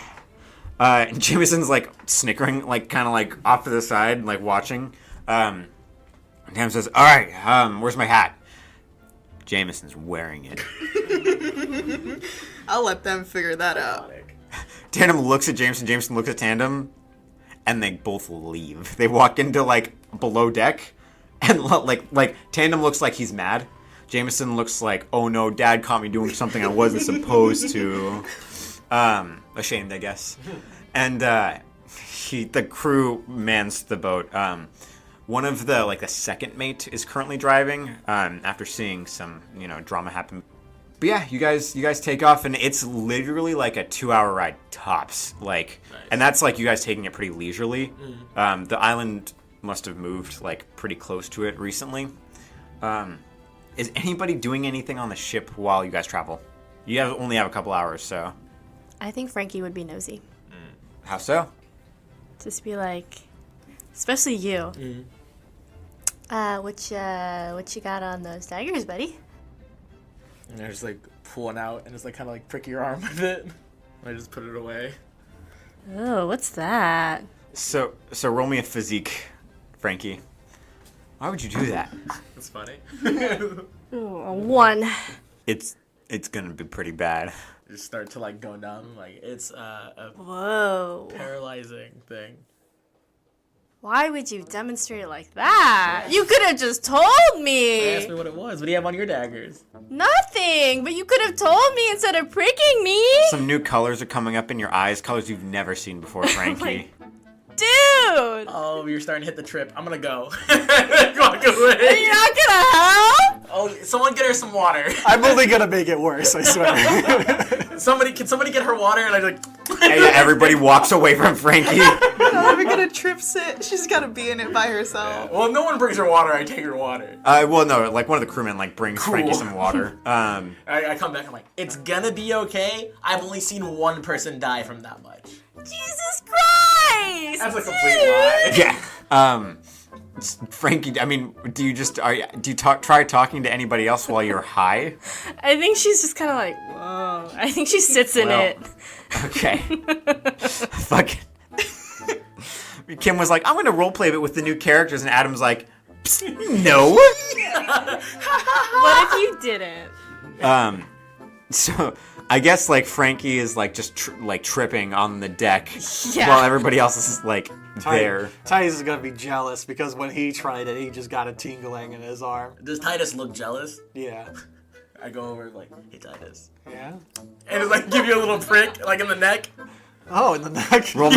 Speaker 1: And Jameson's snickering, kind of off to the side, watching. And Tam says, all right, where's my hat? Jameson's wearing it.
Speaker 5: I'll let them figure that out.
Speaker 1: Tandem looks at Jameson, Jameson looks at Tandem, and they both leave. They walk into below deck, and Tandem looks like he's mad. Jameson looks like, oh no, Dad caught me doing something I wasn't supposed to. Ashamed, I guess. And the crew mans the boat. One of the second mate is currently driving after seeing some drama happen. But yeah, you guys take off, and it's literally a 2-hour ride tops. Nice. And that's you guys taking it pretty leisurely. The island must have moved pretty close to it recently. Is anybody doing anything on the ship while you guys travel? You only have a couple hours, so.
Speaker 3: I think Frankie would be nosy.
Speaker 1: How so?
Speaker 3: Just be especially you. What you got on those daggers, buddy?
Speaker 2: And I just pulling out and just kind of prick your arm with it. I just put it away.
Speaker 3: Oh, what's that?
Speaker 1: So roll me a physique, Frankie. Why would you do that?
Speaker 2: That's funny.
Speaker 3: Ooh, a 1.
Speaker 1: It's gonna be pretty bad.
Speaker 2: Just start to go down. It's a paralyzing thing.
Speaker 3: Why would you demonstrate it like that? You could have just told me.
Speaker 2: Ask me what it was. What do you have on your daggers?
Speaker 3: Nothing, but you could have told me instead of pricking me.
Speaker 1: Some new colors are coming up in your eyes, colors you've never seen before, Frankie.
Speaker 3: Dude!
Speaker 2: Oh, you're starting to hit the trip. I'm gonna go. Walk away.
Speaker 3: You're not gonna help?
Speaker 2: Oh, someone get her some water.
Speaker 4: I'm only gonna make it worse, I swear.
Speaker 2: Can somebody get her water? And I'm
Speaker 1: everybody walks away from Frankie.
Speaker 5: How are we gonna trip sit? She's gotta be in it by herself.
Speaker 2: Yeah. Well, if no one brings her water, I take her water.
Speaker 1: Well, no, one of the crewmen brings Frankie some water.
Speaker 2: I come back, I'm it's gonna be okay. I've only seen one person die from that much.
Speaker 3: Jesus Christ!
Speaker 2: That's a complete lie.
Speaker 1: Yeah. Frankie, I mean, do you try talking to anybody else while you're high?
Speaker 3: I think she's just kind of whoa. I think she sits in it.
Speaker 1: Okay. Fuck. Kim was I'm going to roleplay a bit with the new characters, and Adam's no.
Speaker 3: What if you didn't?
Speaker 1: So I guess Frankie is just tripping on the deck while everybody else is there.
Speaker 4: Titus is gonna be jealous because when he tried it, he just got a tingling in his arm.
Speaker 2: Does Titus look jealous?
Speaker 4: Yeah.
Speaker 2: I go over hey Titus.
Speaker 4: Yeah.
Speaker 2: And it's give you a little prick in the neck.
Speaker 4: Oh, in the neck.
Speaker 1: Roll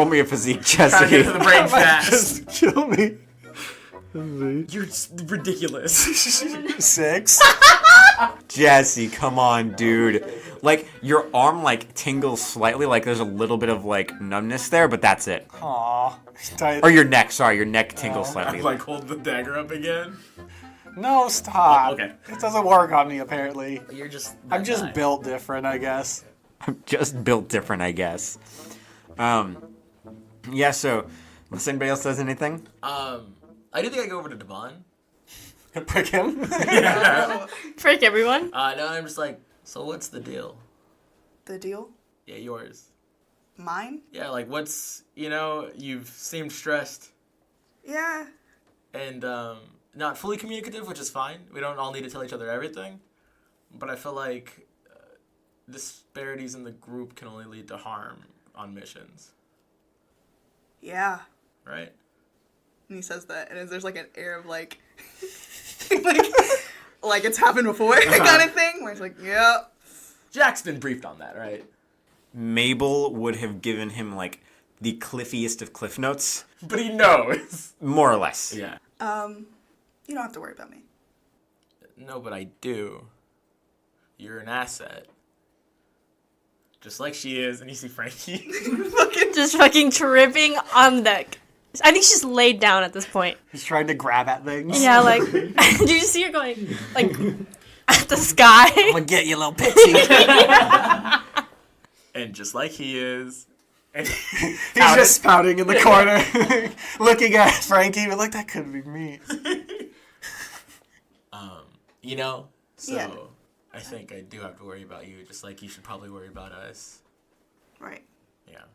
Speaker 1: me a physique, Jesse.
Speaker 2: Trying to get to the brain fast.
Speaker 4: Just kill me.
Speaker 2: You're ridiculous.
Speaker 4: 6.
Speaker 1: Jesse, come on, dude. Like, your arm, like, tingles slightly. Like, there's a little bit of, like, numbness there, but that's it.
Speaker 4: Aw.
Speaker 1: Or your neck. Sorry, your neck tingles slightly.
Speaker 2: Like, hold the dagger up again.
Speaker 4: No, stop.
Speaker 2: Oh, okay.
Speaker 4: It doesn't work on me, apparently.
Speaker 2: You're just...
Speaker 4: I'm just built different, I guess.
Speaker 1: I'm just built different, I guess. Yeah, so, unless anybody else says anything?
Speaker 2: I do think I go over to Devon.
Speaker 4: Prick him?
Speaker 2: Yeah.
Speaker 3: Prick everyone.
Speaker 2: No, I'm just like, so what's the deal?
Speaker 5: The deal?
Speaker 2: Yeah, yours.
Speaker 5: Mine?
Speaker 2: Yeah, like, what's, you've seemed stressed.
Speaker 5: Yeah.
Speaker 2: And, not fully communicative, which is fine. We don't all need to tell each other everything. But I feel like disparities in the group can only lead to harm on missions.
Speaker 5: Yeah.
Speaker 2: Right?
Speaker 5: And he says that, and there's like an air of like, like it's happened before kind of thing, where it's like, yeah.
Speaker 2: Jack's been briefed on that, right?
Speaker 1: Mabel would have given him, like, the cliffiest of cliff notes.
Speaker 2: But he knows.
Speaker 1: More or less.
Speaker 2: Yeah.
Speaker 5: You don't have to worry about me.
Speaker 2: No, but I do. You're an asset. Just like she is, and you see Frankie.
Speaker 3: Just fucking tripping on deck. I think she's laid down at this point.
Speaker 4: He's trying to grab at things.
Speaker 3: Yeah, like, do you see her going, like, at the sky?
Speaker 4: I'm gonna get you, little pitsy.
Speaker 2: And just like he is. And
Speaker 4: he's just spouting in the corner, looking at Frankie, but like, that could be me.
Speaker 2: So
Speaker 5: yeah.
Speaker 2: I think I do have to worry about you, just like you should probably worry about us.
Speaker 5: Right.
Speaker 2: Yeah.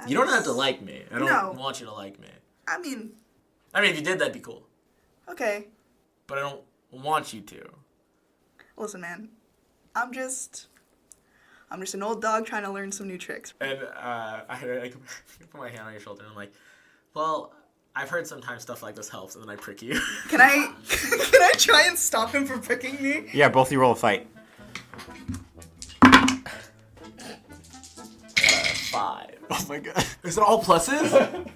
Speaker 2: You don't have to like me. I don't
Speaker 5: No.
Speaker 2: want you to like me.
Speaker 5: I mean,
Speaker 2: if you did, that'd be cool.
Speaker 5: okay.
Speaker 2: But I don't want you to.
Speaker 5: Listen, man. I'm just an old dog trying to learn some new tricks.
Speaker 2: And I put my hand on your shoulder and I'm like, well, I've heard sometimes stuff like this helps, and then I prick you.
Speaker 5: Can I try and stop him from pricking me?
Speaker 1: Yeah, both of you roll a fight.
Speaker 2: 5.
Speaker 4: Oh my god.
Speaker 2: Is it all pluses?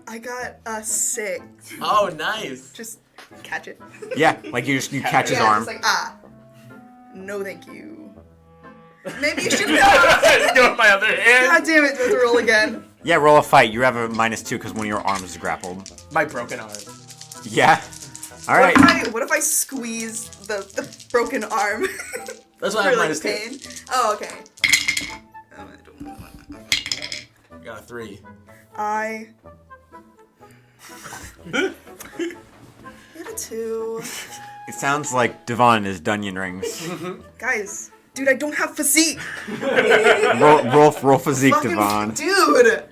Speaker 5: I got a 6.
Speaker 2: Oh, nice.
Speaker 5: Just catch it.
Speaker 1: Yeah, like you catch his
Speaker 5: Yeah,
Speaker 1: arm.
Speaker 5: just like, no thank you. Maybe you should
Speaker 2: Do it with my other hand.
Speaker 5: God damn it, do I have to roll again?
Speaker 1: Yeah, roll a fight. You have a -2 because one of your arms is grappled.
Speaker 2: My broken arm.
Speaker 1: Yeah. All right.
Speaker 5: What if I squeeze the broken arm?
Speaker 2: That's why I have
Speaker 5: for, like,
Speaker 2: -2.
Speaker 5: pain? Oh, okay.
Speaker 2: I got a 3.
Speaker 5: I hit a 2.
Speaker 1: It sounds like Devon is Dunyan Rings.
Speaker 5: Guys, dude, I don't have physique.
Speaker 1: roll physique,
Speaker 5: Fucking
Speaker 1: Devon.
Speaker 5: Dude,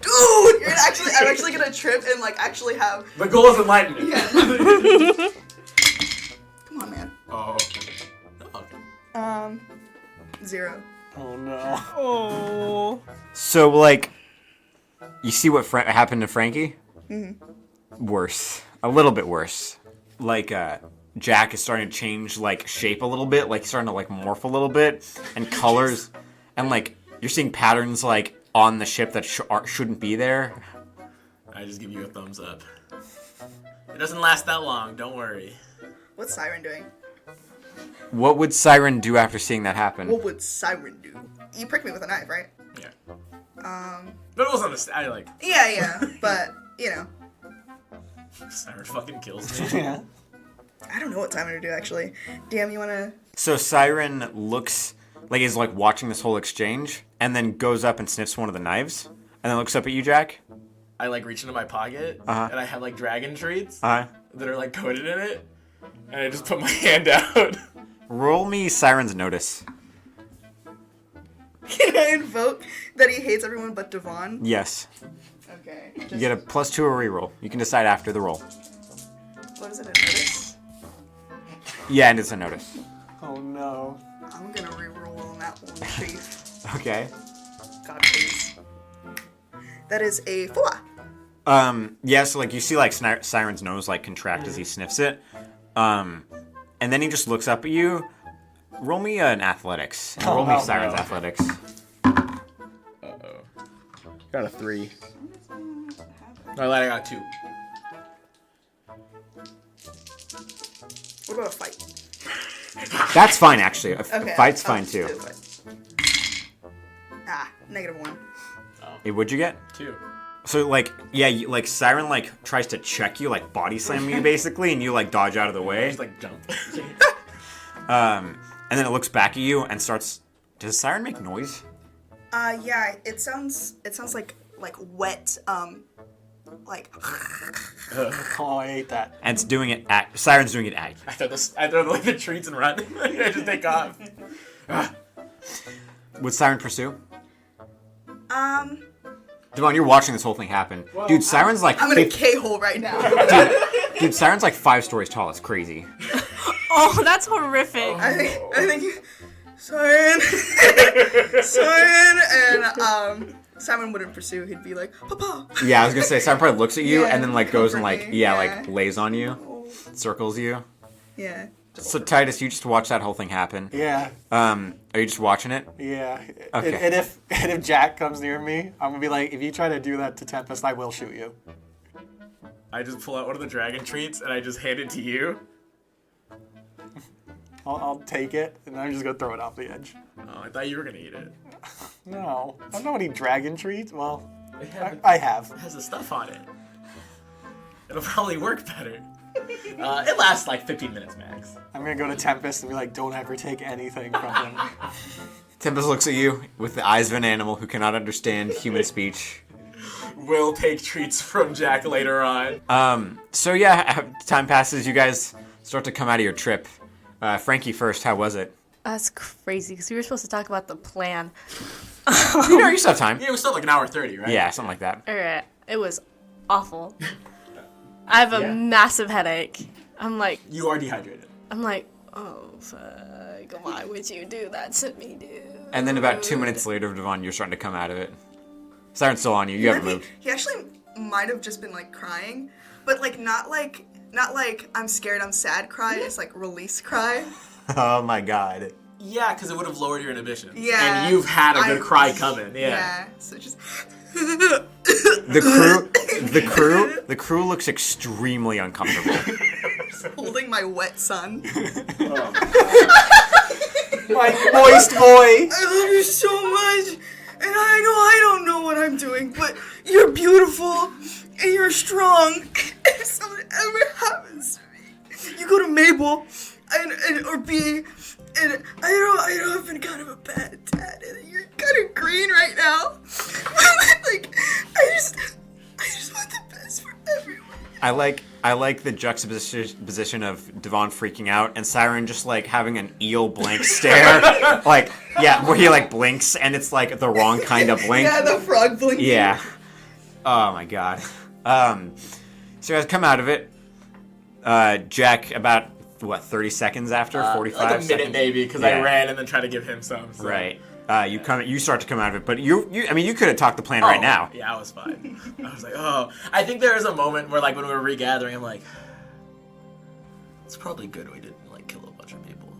Speaker 5: I'm actually gonna trip and like actually have.
Speaker 2: The goal is enlightenment.
Speaker 5: Yeah. Come on, man.
Speaker 2: Oh. Okay.
Speaker 5: 0.
Speaker 4: Oh no.
Speaker 3: Oh.
Speaker 1: So, like, you see what happened to Frankie?
Speaker 5: Mm-hmm.
Speaker 1: Worse. A little bit worse. Like, Jack is starting to change, like, shape a little bit. Like, he's starting to, like, morph a little bit. And colors. And, like, you're seeing patterns, like, on the ship that shouldn't be there.
Speaker 2: I just give you a thumbs up. It doesn't last that long, don't worry.
Speaker 5: What's Siren doing?
Speaker 1: What would Siren do after seeing that happen?
Speaker 5: What would Siren do? You pricked me with a knife, right?
Speaker 2: Yeah. But it wasn't I like.
Speaker 5: Yeah, but you know.
Speaker 2: Siren fucking kills me.
Speaker 4: Yeah.
Speaker 5: I don't know what Siren would do actually. Damn, you wanna?
Speaker 1: So Siren looks like he's like watching this whole exchange, and then goes up and sniffs one of the knives, and then looks up at you, Jack.
Speaker 2: I like reach into my pocket,
Speaker 1: Uh-huh.
Speaker 2: and I have like dragon treats
Speaker 1: Uh-huh.
Speaker 2: that are like coated in it, and I just put my hand out.
Speaker 1: Roll me Siren's notice.
Speaker 5: Can I invoke that he hates everyone but Devon?
Speaker 1: Yes.
Speaker 5: Okay.
Speaker 1: You get a +2 or reroll. You can decide after the roll.
Speaker 5: What is it? A notice?
Speaker 1: Yeah, and it's a notice.
Speaker 4: Oh no.
Speaker 5: I'm gonna reroll on that one, chief.
Speaker 1: Okay.
Speaker 5: God please. That is a 4.
Speaker 1: Yeah, so like you see like Siren's nose like contract as he sniffs it. And then he just looks up at you. Roll me an athletics. And roll me Siren's athletics.
Speaker 2: Uh-oh. Got a 3. No, I got a 2.
Speaker 5: What about a fight?
Speaker 1: That's fine, actually. A
Speaker 5: Okay,
Speaker 1: fight's
Speaker 5: I'll
Speaker 1: fine,
Speaker 5: just do
Speaker 1: too.
Speaker 5: a fight. -1.
Speaker 1: Hey, what'd you get?
Speaker 2: 2.
Speaker 1: So, like, yeah, like, Siren, like, tries to check you, like, body slam you, basically, and you, like, dodge out of the way.
Speaker 2: Just, like, jump.
Speaker 1: And then it looks back at you and starts... Does Siren make noise?
Speaker 5: Yeah, it sounds like wet, like...
Speaker 4: Oh, I hate that.
Speaker 1: And it's doing it at... Siren's doing it at you.
Speaker 2: I throw like the treats and run. I just take off.
Speaker 1: Would Siren pursue? Devon, you're watching this whole thing happen.
Speaker 5: Well,
Speaker 1: dude, Siren's like...
Speaker 5: I'm in a K-hole right now.
Speaker 1: Dude, Siren's like 5 stories tall. It's crazy.
Speaker 3: Oh, that's horrific.
Speaker 5: I think Siren, and Simon wouldn't pursue. He'd be like, Papa.
Speaker 1: Yeah, I was gonna say, Siren probably looks at you
Speaker 5: Yeah,
Speaker 1: and then like goes and like,
Speaker 5: comfort me.
Speaker 1: like lays on you. Circles you.
Speaker 5: Yeah.
Speaker 1: So Titus, you just watch that whole thing happen.
Speaker 4: Yeah.
Speaker 1: Are you just watching it?
Speaker 4: Yeah.
Speaker 1: Okay.
Speaker 4: And if Jack comes near me, I'm gonna be like, if you try to do that to Tempest, I will shoot you.
Speaker 2: I just pull out one of the dragon treats and I just hand it to you.
Speaker 4: I'll take it and I'm just gonna throw it off the edge.
Speaker 2: Oh, I thought you were gonna eat it.
Speaker 4: No, I don't know any dragon treats. Well, I have.
Speaker 2: It has the stuff on it. It'll probably work better. It lasts like 15 minutes max.
Speaker 4: I'm gonna go to Tempest and be like, don't ever take anything from him.
Speaker 1: Tempest looks at you with the eyes of an animal who cannot understand human speech.
Speaker 2: We'll take treats from Jack later on.
Speaker 1: So yeah, time passes. You guys start to come out of your trip. Frankie first, how was it?
Speaker 3: That's crazy, because we were supposed to talk about the plan.
Speaker 1: You still have time.
Speaker 2: Yeah, it was still like an hour 30, right?
Speaker 1: Yeah, something like that.
Speaker 3: Alright, it was awful. I have a massive headache. I'm like...
Speaker 2: You are dehydrated.
Speaker 3: I'm like, oh, fuck, why would you do that to me, dude?
Speaker 1: And then about 2 minutes later, Devon, you're starting to come out of it. Siren's still on you. You haven't moved.
Speaker 5: He actually might have just been like crying, but like not like I'm scared, I'm sad cry. It's like release cry.
Speaker 1: Oh my god.
Speaker 2: Yeah, because it would have lowered your inhibition.
Speaker 5: Yeah.
Speaker 2: And you've had a good cry coming. Yeah.
Speaker 5: So just.
Speaker 1: The crew looks extremely uncomfortable.
Speaker 5: Holding my wet son.
Speaker 4: My moist boy.
Speaker 5: I love you so much, and I know I don't know what I'm doing, but you're beautiful and you're strong. If something ever happens to me, you go to Mabel or B, and I know I've been kind of a bad dad, and you're kind of green right now. Like I just want the best for everyone.
Speaker 1: I like the juxtaposition of Devon freaking out and Siren just like having an eel blank stare. Like, yeah, where he like blinks and it's like the wrong kind of blink.
Speaker 5: Yeah, the frog blink.
Speaker 1: Yeah. Oh my god. So you guys come out of it. Jack, about, 30 seconds after? 45
Speaker 2: like a minute
Speaker 1: seconds?
Speaker 2: maybe, because I ran and then tried to give him some. So.
Speaker 1: Right. You start to come out of it, but you could have talked the plan right now.
Speaker 2: Yeah, I was fine. I was like, oh. I think there was a moment where, like, when we were regathering, I'm like, it's probably good we didn't, like, kill a bunch of people.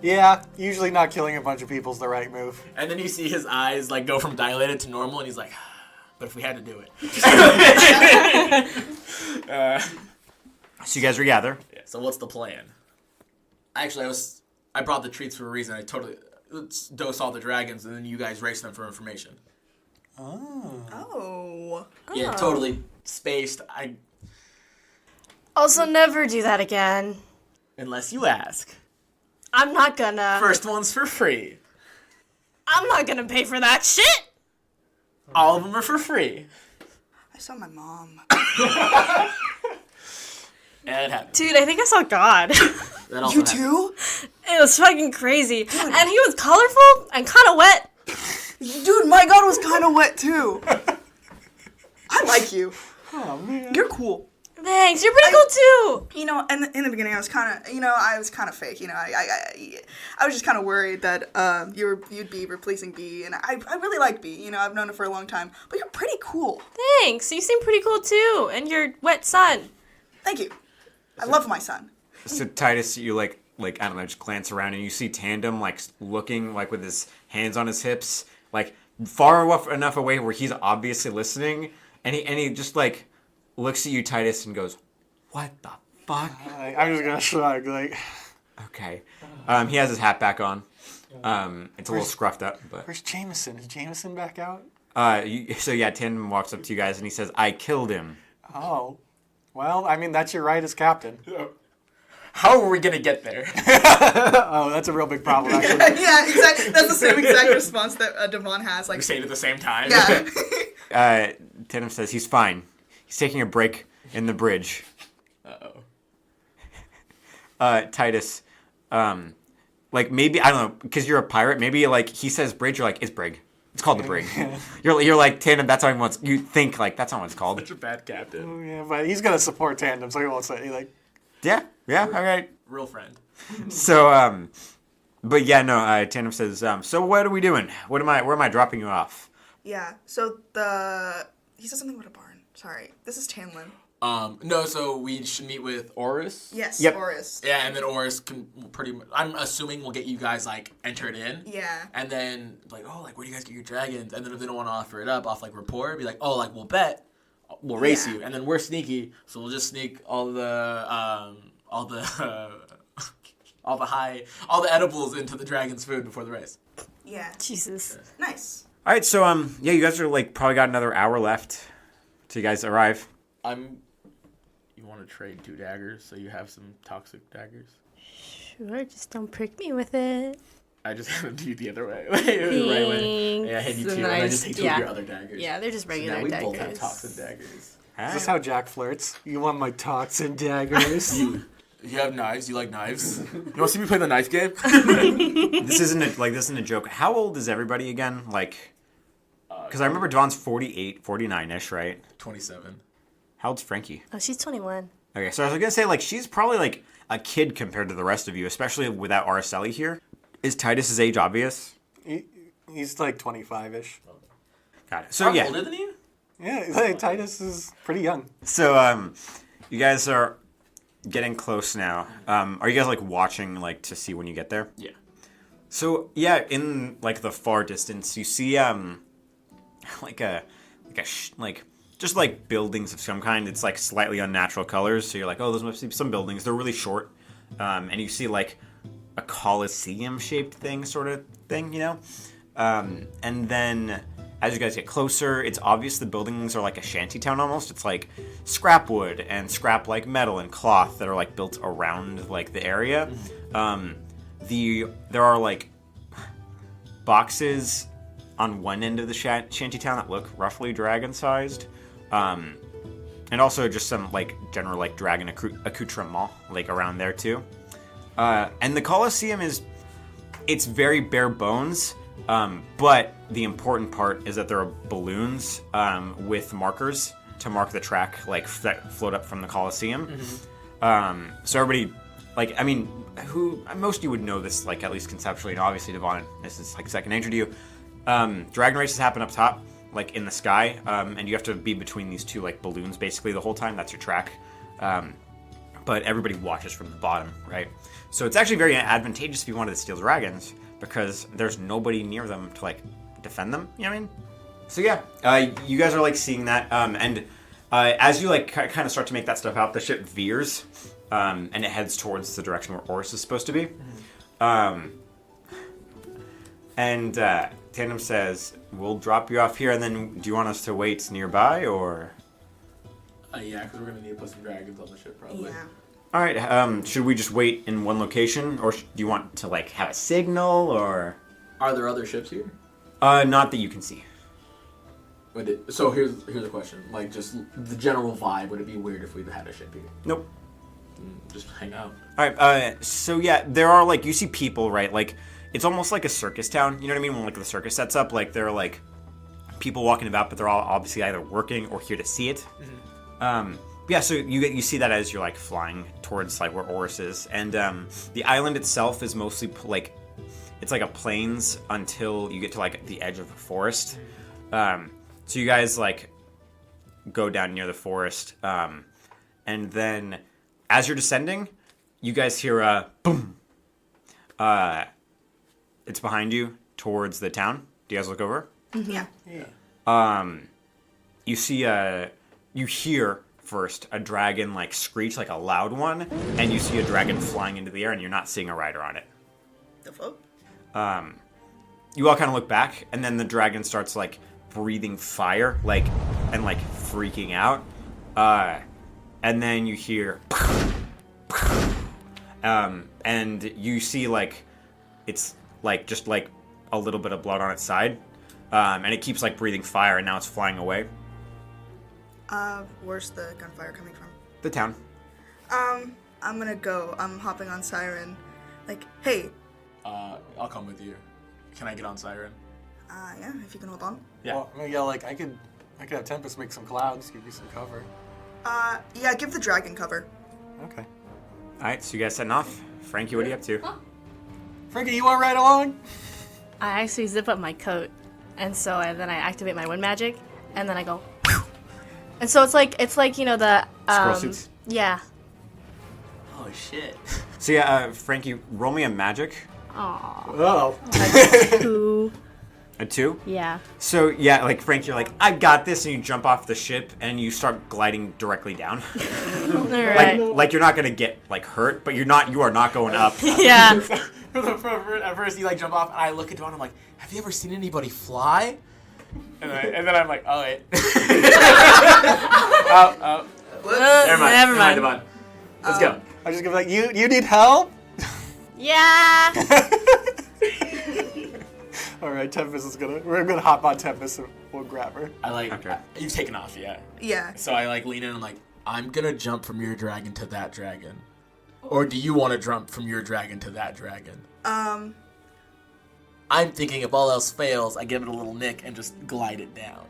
Speaker 4: Yeah, usually not killing a bunch of people is the right move.
Speaker 2: And then you see his eyes, like, go from dilated to normal, and he's like, but if we had to do it.
Speaker 1: So you guys regather.
Speaker 2: Yeah, so what's the plan? Actually, I brought the treats for a reason. I totally dose all the dragons, and then you guys race them for information.
Speaker 5: Oh.
Speaker 2: Yeah, totally spaced.
Speaker 3: Also, never do that again.
Speaker 2: Unless you ask.
Speaker 3: I'm not gonna.
Speaker 2: First one's for free.
Speaker 3: I'm not gonna pay for that shit!
Speaker 2: All of them are for free.
Speaker 5: I saw my mom.
Speaker 2: And it happened.
Speaker 3: Dude, I think I saw God.
Speaker 5: You too?
Speaker 3: It was fucking crazy. Dude. And he was colorful and kind of wet.
Speaker 5: Dude, my God was kind of wet too. I like you.
Speaker 4: Oh, man.
Speaker 5: You're cool.
Speaker 3: Thanks, you're pretty cool too.
Speaker 5: You know, in the beginning, I was kind of, I was kind of fake. You know, I was just kind of worried that you'd be replacing B, and I really like B. You know, I've known her for a long time, but you're pretty cool.
Speaker 3: Thanks, you seem pretty cool too, and your wet son.
Speaker 5: Thank you. I love my son.
Speaker 1: So Titus, you like I don't know, just glance around and you see Tandem like looking like with his hands on his hips, like far enough away where he's obviously listening, and he just like looks at you, Titus, and goes, What the fuck?
Speaker 4: I'm just gonna shrug, like...
Speaker 1: Okay. He has his hat back on. It's a little scruffed up, but...
Speaker 4: Where's Jameson? Is Jameson back out?
Speaker 1: So yeah, Tandem walks up to you guys and he says, I killed him.
Speaker 4: Oh. Well, I mean, that's your right as captain.
Speaker 2: How are we gonna get there?
Speaker 4: Oh, that's a real big problem, actually.
Speaker 5: Yeah, exactly. That's the same exact response that Devon has. Like,
Speaker 2: We say it at the same time.
Speaker 5: yeah.
Speaker 1: Tandem says, he's fine. He's taking a break in the bridge. Titus, like maybe, I don't know, because you're a pirate, maybe like he says bridge, you're like, it's brig. It's called the brig. You're like, Tandem, that's how he wants, you think like, that's not what it's called.
Speaker 2: Such a bad captain.
Speaker 4: Oh, yeah, but he's gonna support Tandem, so he won't say, like...
Speaker 1: Yeah, all right.
Speaker 2: Real friend.
Speaker 1: So, but yeah, no, Tandem says, so what are we doing? Where am I dropping you off?
Speaker 5: Yeah. So he said something about a barn. Sorry. This is Tanlin.
Speaker 2: No, so we should meet with Oris.
Speaker 5: Yes,
Speaker 1: Yep.
Speaker 5: Oris.
Speaker 2: Yeah, and then Oris can pretty much, I'm assuming we'll get you guys, like, entered in.
Speaker 5: Yeah.
Speaker 2: And then, like, oh, like, where do you guys get your dragons? And then if they don't want to offer it up off, like, rapport, be like, oh, like, we'll bet. We'll race you. And then we're sneaky, so we'll just sneak all the edibles into the dragon's food before the race.
Speaker 5: Yeah.
Speaker 3: Jesus.
Speaker 5: Nice.
Speaker 1: All right, so, yeah, you guys are like probably got another hour left till you guys arrive.
Speaker 2: You want to trade 2 daggers so you have some toxic daggers?
Speaker 3: Sure, just don't prick me with it.
Speaker 2: I just handed you the other way. The right way. Yeah, I hand you 2, and I just take 2 of your other daggers.
Speaker 3: Yeah, they're just regular
Speaker 2: so now
Speaker 3: daggers.
Speaker 2: we both have toxic daggers.
Speaker 4: Is this how Jack flirts? You want my toxin daggers?
Speaker 2: You have knives. You like knives. You want to see me play the knife game?
Speaker 1: This isn't a joke. How old is everybody again? Like, because I remember Dawn's 48, 49-ish, right?
Speaker 2: 27.
Speaker 1: How old's Frankie?
Speaker 3: Oh, she's 21.
Speaker 1: Okay, so I was gonna say like she's probably like a kid compared to the rest of you, especially without Araceli here. Is Titus's age obvious?
Speaker 4: He's like 25-ish.
Speaker 1: Got it. So yeah.
Speaker 2: Older than you?
Speaker 4: Yeah, like, Titus is pretty young.
Speaker 1: So you guys are getting close now. Are you guys like watching like to see when you get there?
Speaker 2: Yeah.
Speaker 1: So yeah, in like the far distance, you see just like buildings of some kind. It's like slightly unnatural colors. So you're like, oh, those must be some buildings. They're really short, and you see like a Colosseum-shaped thing, sort of thing, you know. And then as you guys get closer, it's obvious the buildings are like a shantytown almost. It's like scrap wood and scrap like metal and cloth that are like built around like the area. There are like boxes on one end of the shantytown that look roughly dragon-sized, and also just some like general like dragon accoutrement like around there too. And the Colosseum it's very bare bones, but the important part is that there are balloons with markers to mark the track like that float up from the Colosseum. So everybody, like, I mean, most of you would know this, like, at least conceptually, and obviously Devon, this is like second nature to you. Dragon races happen up top, like in the sky, and you have to be between these two like balloons basically the whole time. That's your track. But everybody watches from the bottom, right? So it's actually very advantageous if you wanted to steal dragons, because there's nobody near them to like defend them. You know what I mean? So yeah, you guys are like seeing that, and as you like kind of start to make that stuff out, the ship veers, and it heads towards the direction where Oris is supposed to be. And Tandem says, "We'll drop you off here, and then do you want us to wait nearby, or?"
Speaker 2: Yeah, because we're gonna need to put some dragons on the ship, probably.
Speaker 5: Yeah.
Speaker 1: All right. Should we just wait in one location, or do you want to like have a signal, or?
Speaker 2: Are there other ships here?
Speaker 1: Not that you can see.
Speaker 2: So here's a question. Like, just the general vibe. Would it be weird if we had a ship here?
Speaker 1: Nope.
Speaker 2: Just hang out.
Speaker 1: All right. So yeah, there are like you see people, right? Like it's almost like a circus town. You know what I mean? When like the circus sets up, like there are like people walking about, but they're all obviously either working or here to see it. Yeah, so you see that as you're like flying towards like where Oris is, and the island itself is mostly like it's like a plains until you get to like the edge of a forest. So you guys like go down near the forest, and then as you're descending, you guys hear a boom. It's behind you towards the town. Do you guys look over?
Speaker 5: Yeah.
Speaker 1: You see you hear first a dragon like screech like a loud one, and you see a dragon flying into the air, and you're not seeing a rider on it.
Speaker 5: The fuck?
Speaker 1: You all kind of look back, and then the dragon starts like breathing fire, like and like freaking out, and then you hear, and you see like it's like just like a little bit of blood on its side, and it keeps like breathing fire, and now it's flying away.
Speaker 5: Where's the gunfire coming from?
Speaker 1: The town.
Speaker 5: I'm gonna go. I'm hopping on Siren. Like, hey.
Speaker 2: I'll come with you. Can I get on Siren?
Speaker 5: Yeah, if you can hold on.
Speaker 2: Yeah.
Speaker 4: Well, I mean, yeah, like I could have Tempest make some clouds, give you some cover.
Speaker 5: Yeah, give the dragon cover.
Speaker 4: Okay.
Speaker 1: All right, so you guys setting off. Frankie, what are you up to?
Speaker 4: Frankie, you want to ride along?
Speaker 3: I actually zip up my coat, and so then I activate my wind magic, and then I go, and so it's like you know the
Speaker 1: Squirrel suits.
Speaker 3: Yeah.
Speaker 2: Oh shit.
Speaker 1: So yeah, Frankie, roll me a magic.
Speaker 3: Aww.
Speaker 4: Oh.
Speaker 3: A 2.
Speaker 1: A 2?
Speaker 3: Yeah.
Speaker 1: So yeah, like Frank, you're like, I got this, and you jump off the ship and you start gliding directly down.
Speaker 3: Alright.
Speaker 1: like you're not gonna get like hurt, but you are not going up.
Speaker 3: Yeah.
Speaker 2: At first you like jump off, and I look at Dawn. I'm like, have you ever seen anybody fly? And then I'm like, oh wait. Never mind. Devon. Let's go.
Speaker 4: I just go like, you need help?
Speaker 3: Yeah.
Speaker 4: All right, Tempest we're gonna hop on Tempest and we'll grab her.
Speaker 2: I like. Okay. You've taken off, yeah.
Speaker 5: Yeah.
Speaker 2: So I like lean in and I'm like, I'm gonna jump from your dragon to that dragon. Or do you want to jump from your dragon to that dragon? I'm thinking if all else fails, I give it a little nick and just glide it down.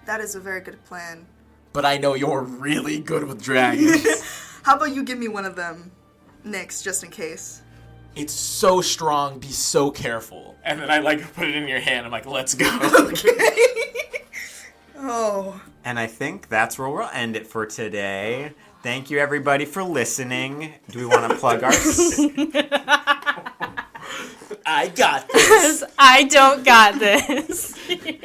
Speaker 5: That is a very good plan.
Speaker 2: But I know you're really good with dragons.
Speaker 5: How about you give me one of them nicks just in case?
Speaker 2: It's so strong, be so careful. And then I like put it in your hand, I'm like, let's go.
Speaker 5: Okay. Oh.
Speaker 1: And I think that's where we'll end it for today. Thank you everybody for listening. Do we want to plug ours?
Speaker 2: I got this.
Speaker 3: I don't got this.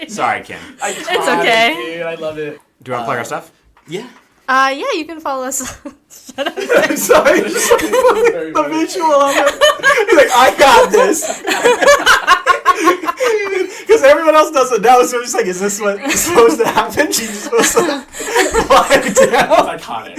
Speaker 1: Sorry, Kim.
Speaker 3: It's okay.
Speaker 2: Dude, I love it.
Speaker 1: Do you want to plug our stuff?
Speaker 2: Yeah.
Speaker 3: Yeah, you can follow us. Shut up.
Speaker 4: I'm sorry. Just the visual of it. He's like, I got this. Because everyone else doesn't know, so we're just like, is this what is supposed to happen? She's supposed to glide down.
Speaker 2: Iconic.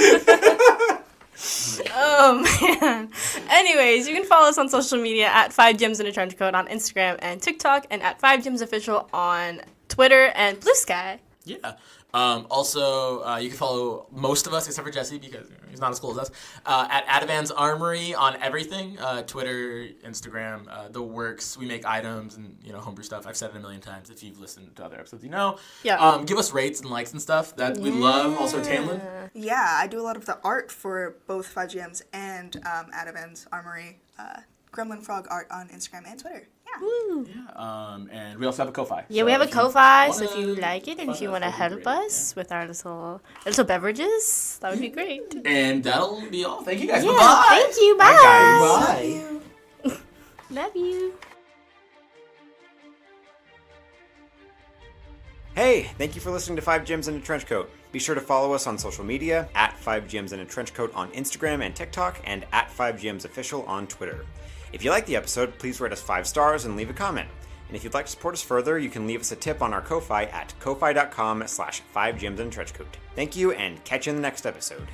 Speaker 3: Oh, man. Anyways, you can follow us on social media at 5gems in a trench coat on Instagram and TikTok, and at 5gemsofficial on Twitter and Blue Sky.
Speaker 2: Yeah. Also, you can follow most of us, except for Jesse, because he's not as cool as us, at Adavan's Armory on everything. Twitter, Instagram, the works. We make items and, homebrew stuff. I've said it a million times. If you've listened to other episodes,
Speaker 3: Yeah.
Speaker 2: Give us rates and likes and stuff. That we love. Also, Tamlin.
Speaker 5: Yeah, I do a lot of the art for both 5GMs and Adavan's Armory. Gremlin Frog art on Instagram and Twitter. Yeah.
Speaker 3: Woo.
Speaker 2: Yeah. And we also have a Ko-Fi.
Speaker 3: Yeah, we have a Ko-Fi, so if you like it and if you want to help us with our little beverages, that would be great.
Speaker 2: And that'll be all. Thank you guys.
Speaker 3: Yeah,
Speaker 2: Bye-bye.
Speaker 3: thank you. Bye.
Speaker 2: Bye, guys.
Speaker 3: Bye. Love you.
Speaker 1: Hey, thank you for listening to 5 Gems in a Trench Coat. Be sure to follow us on social media at 5 Gems in a Trench Coat on Instagram and TikTok, and at 5 Gems Official on Twitter. If you like the episode, please rate us 5 stars and leave a comment. And if you'd like to support us further, you can leave us a tip on our Ko-Fi at ko-fi.com/5gems in a trench coat. Thank you, and catch you in the next episode.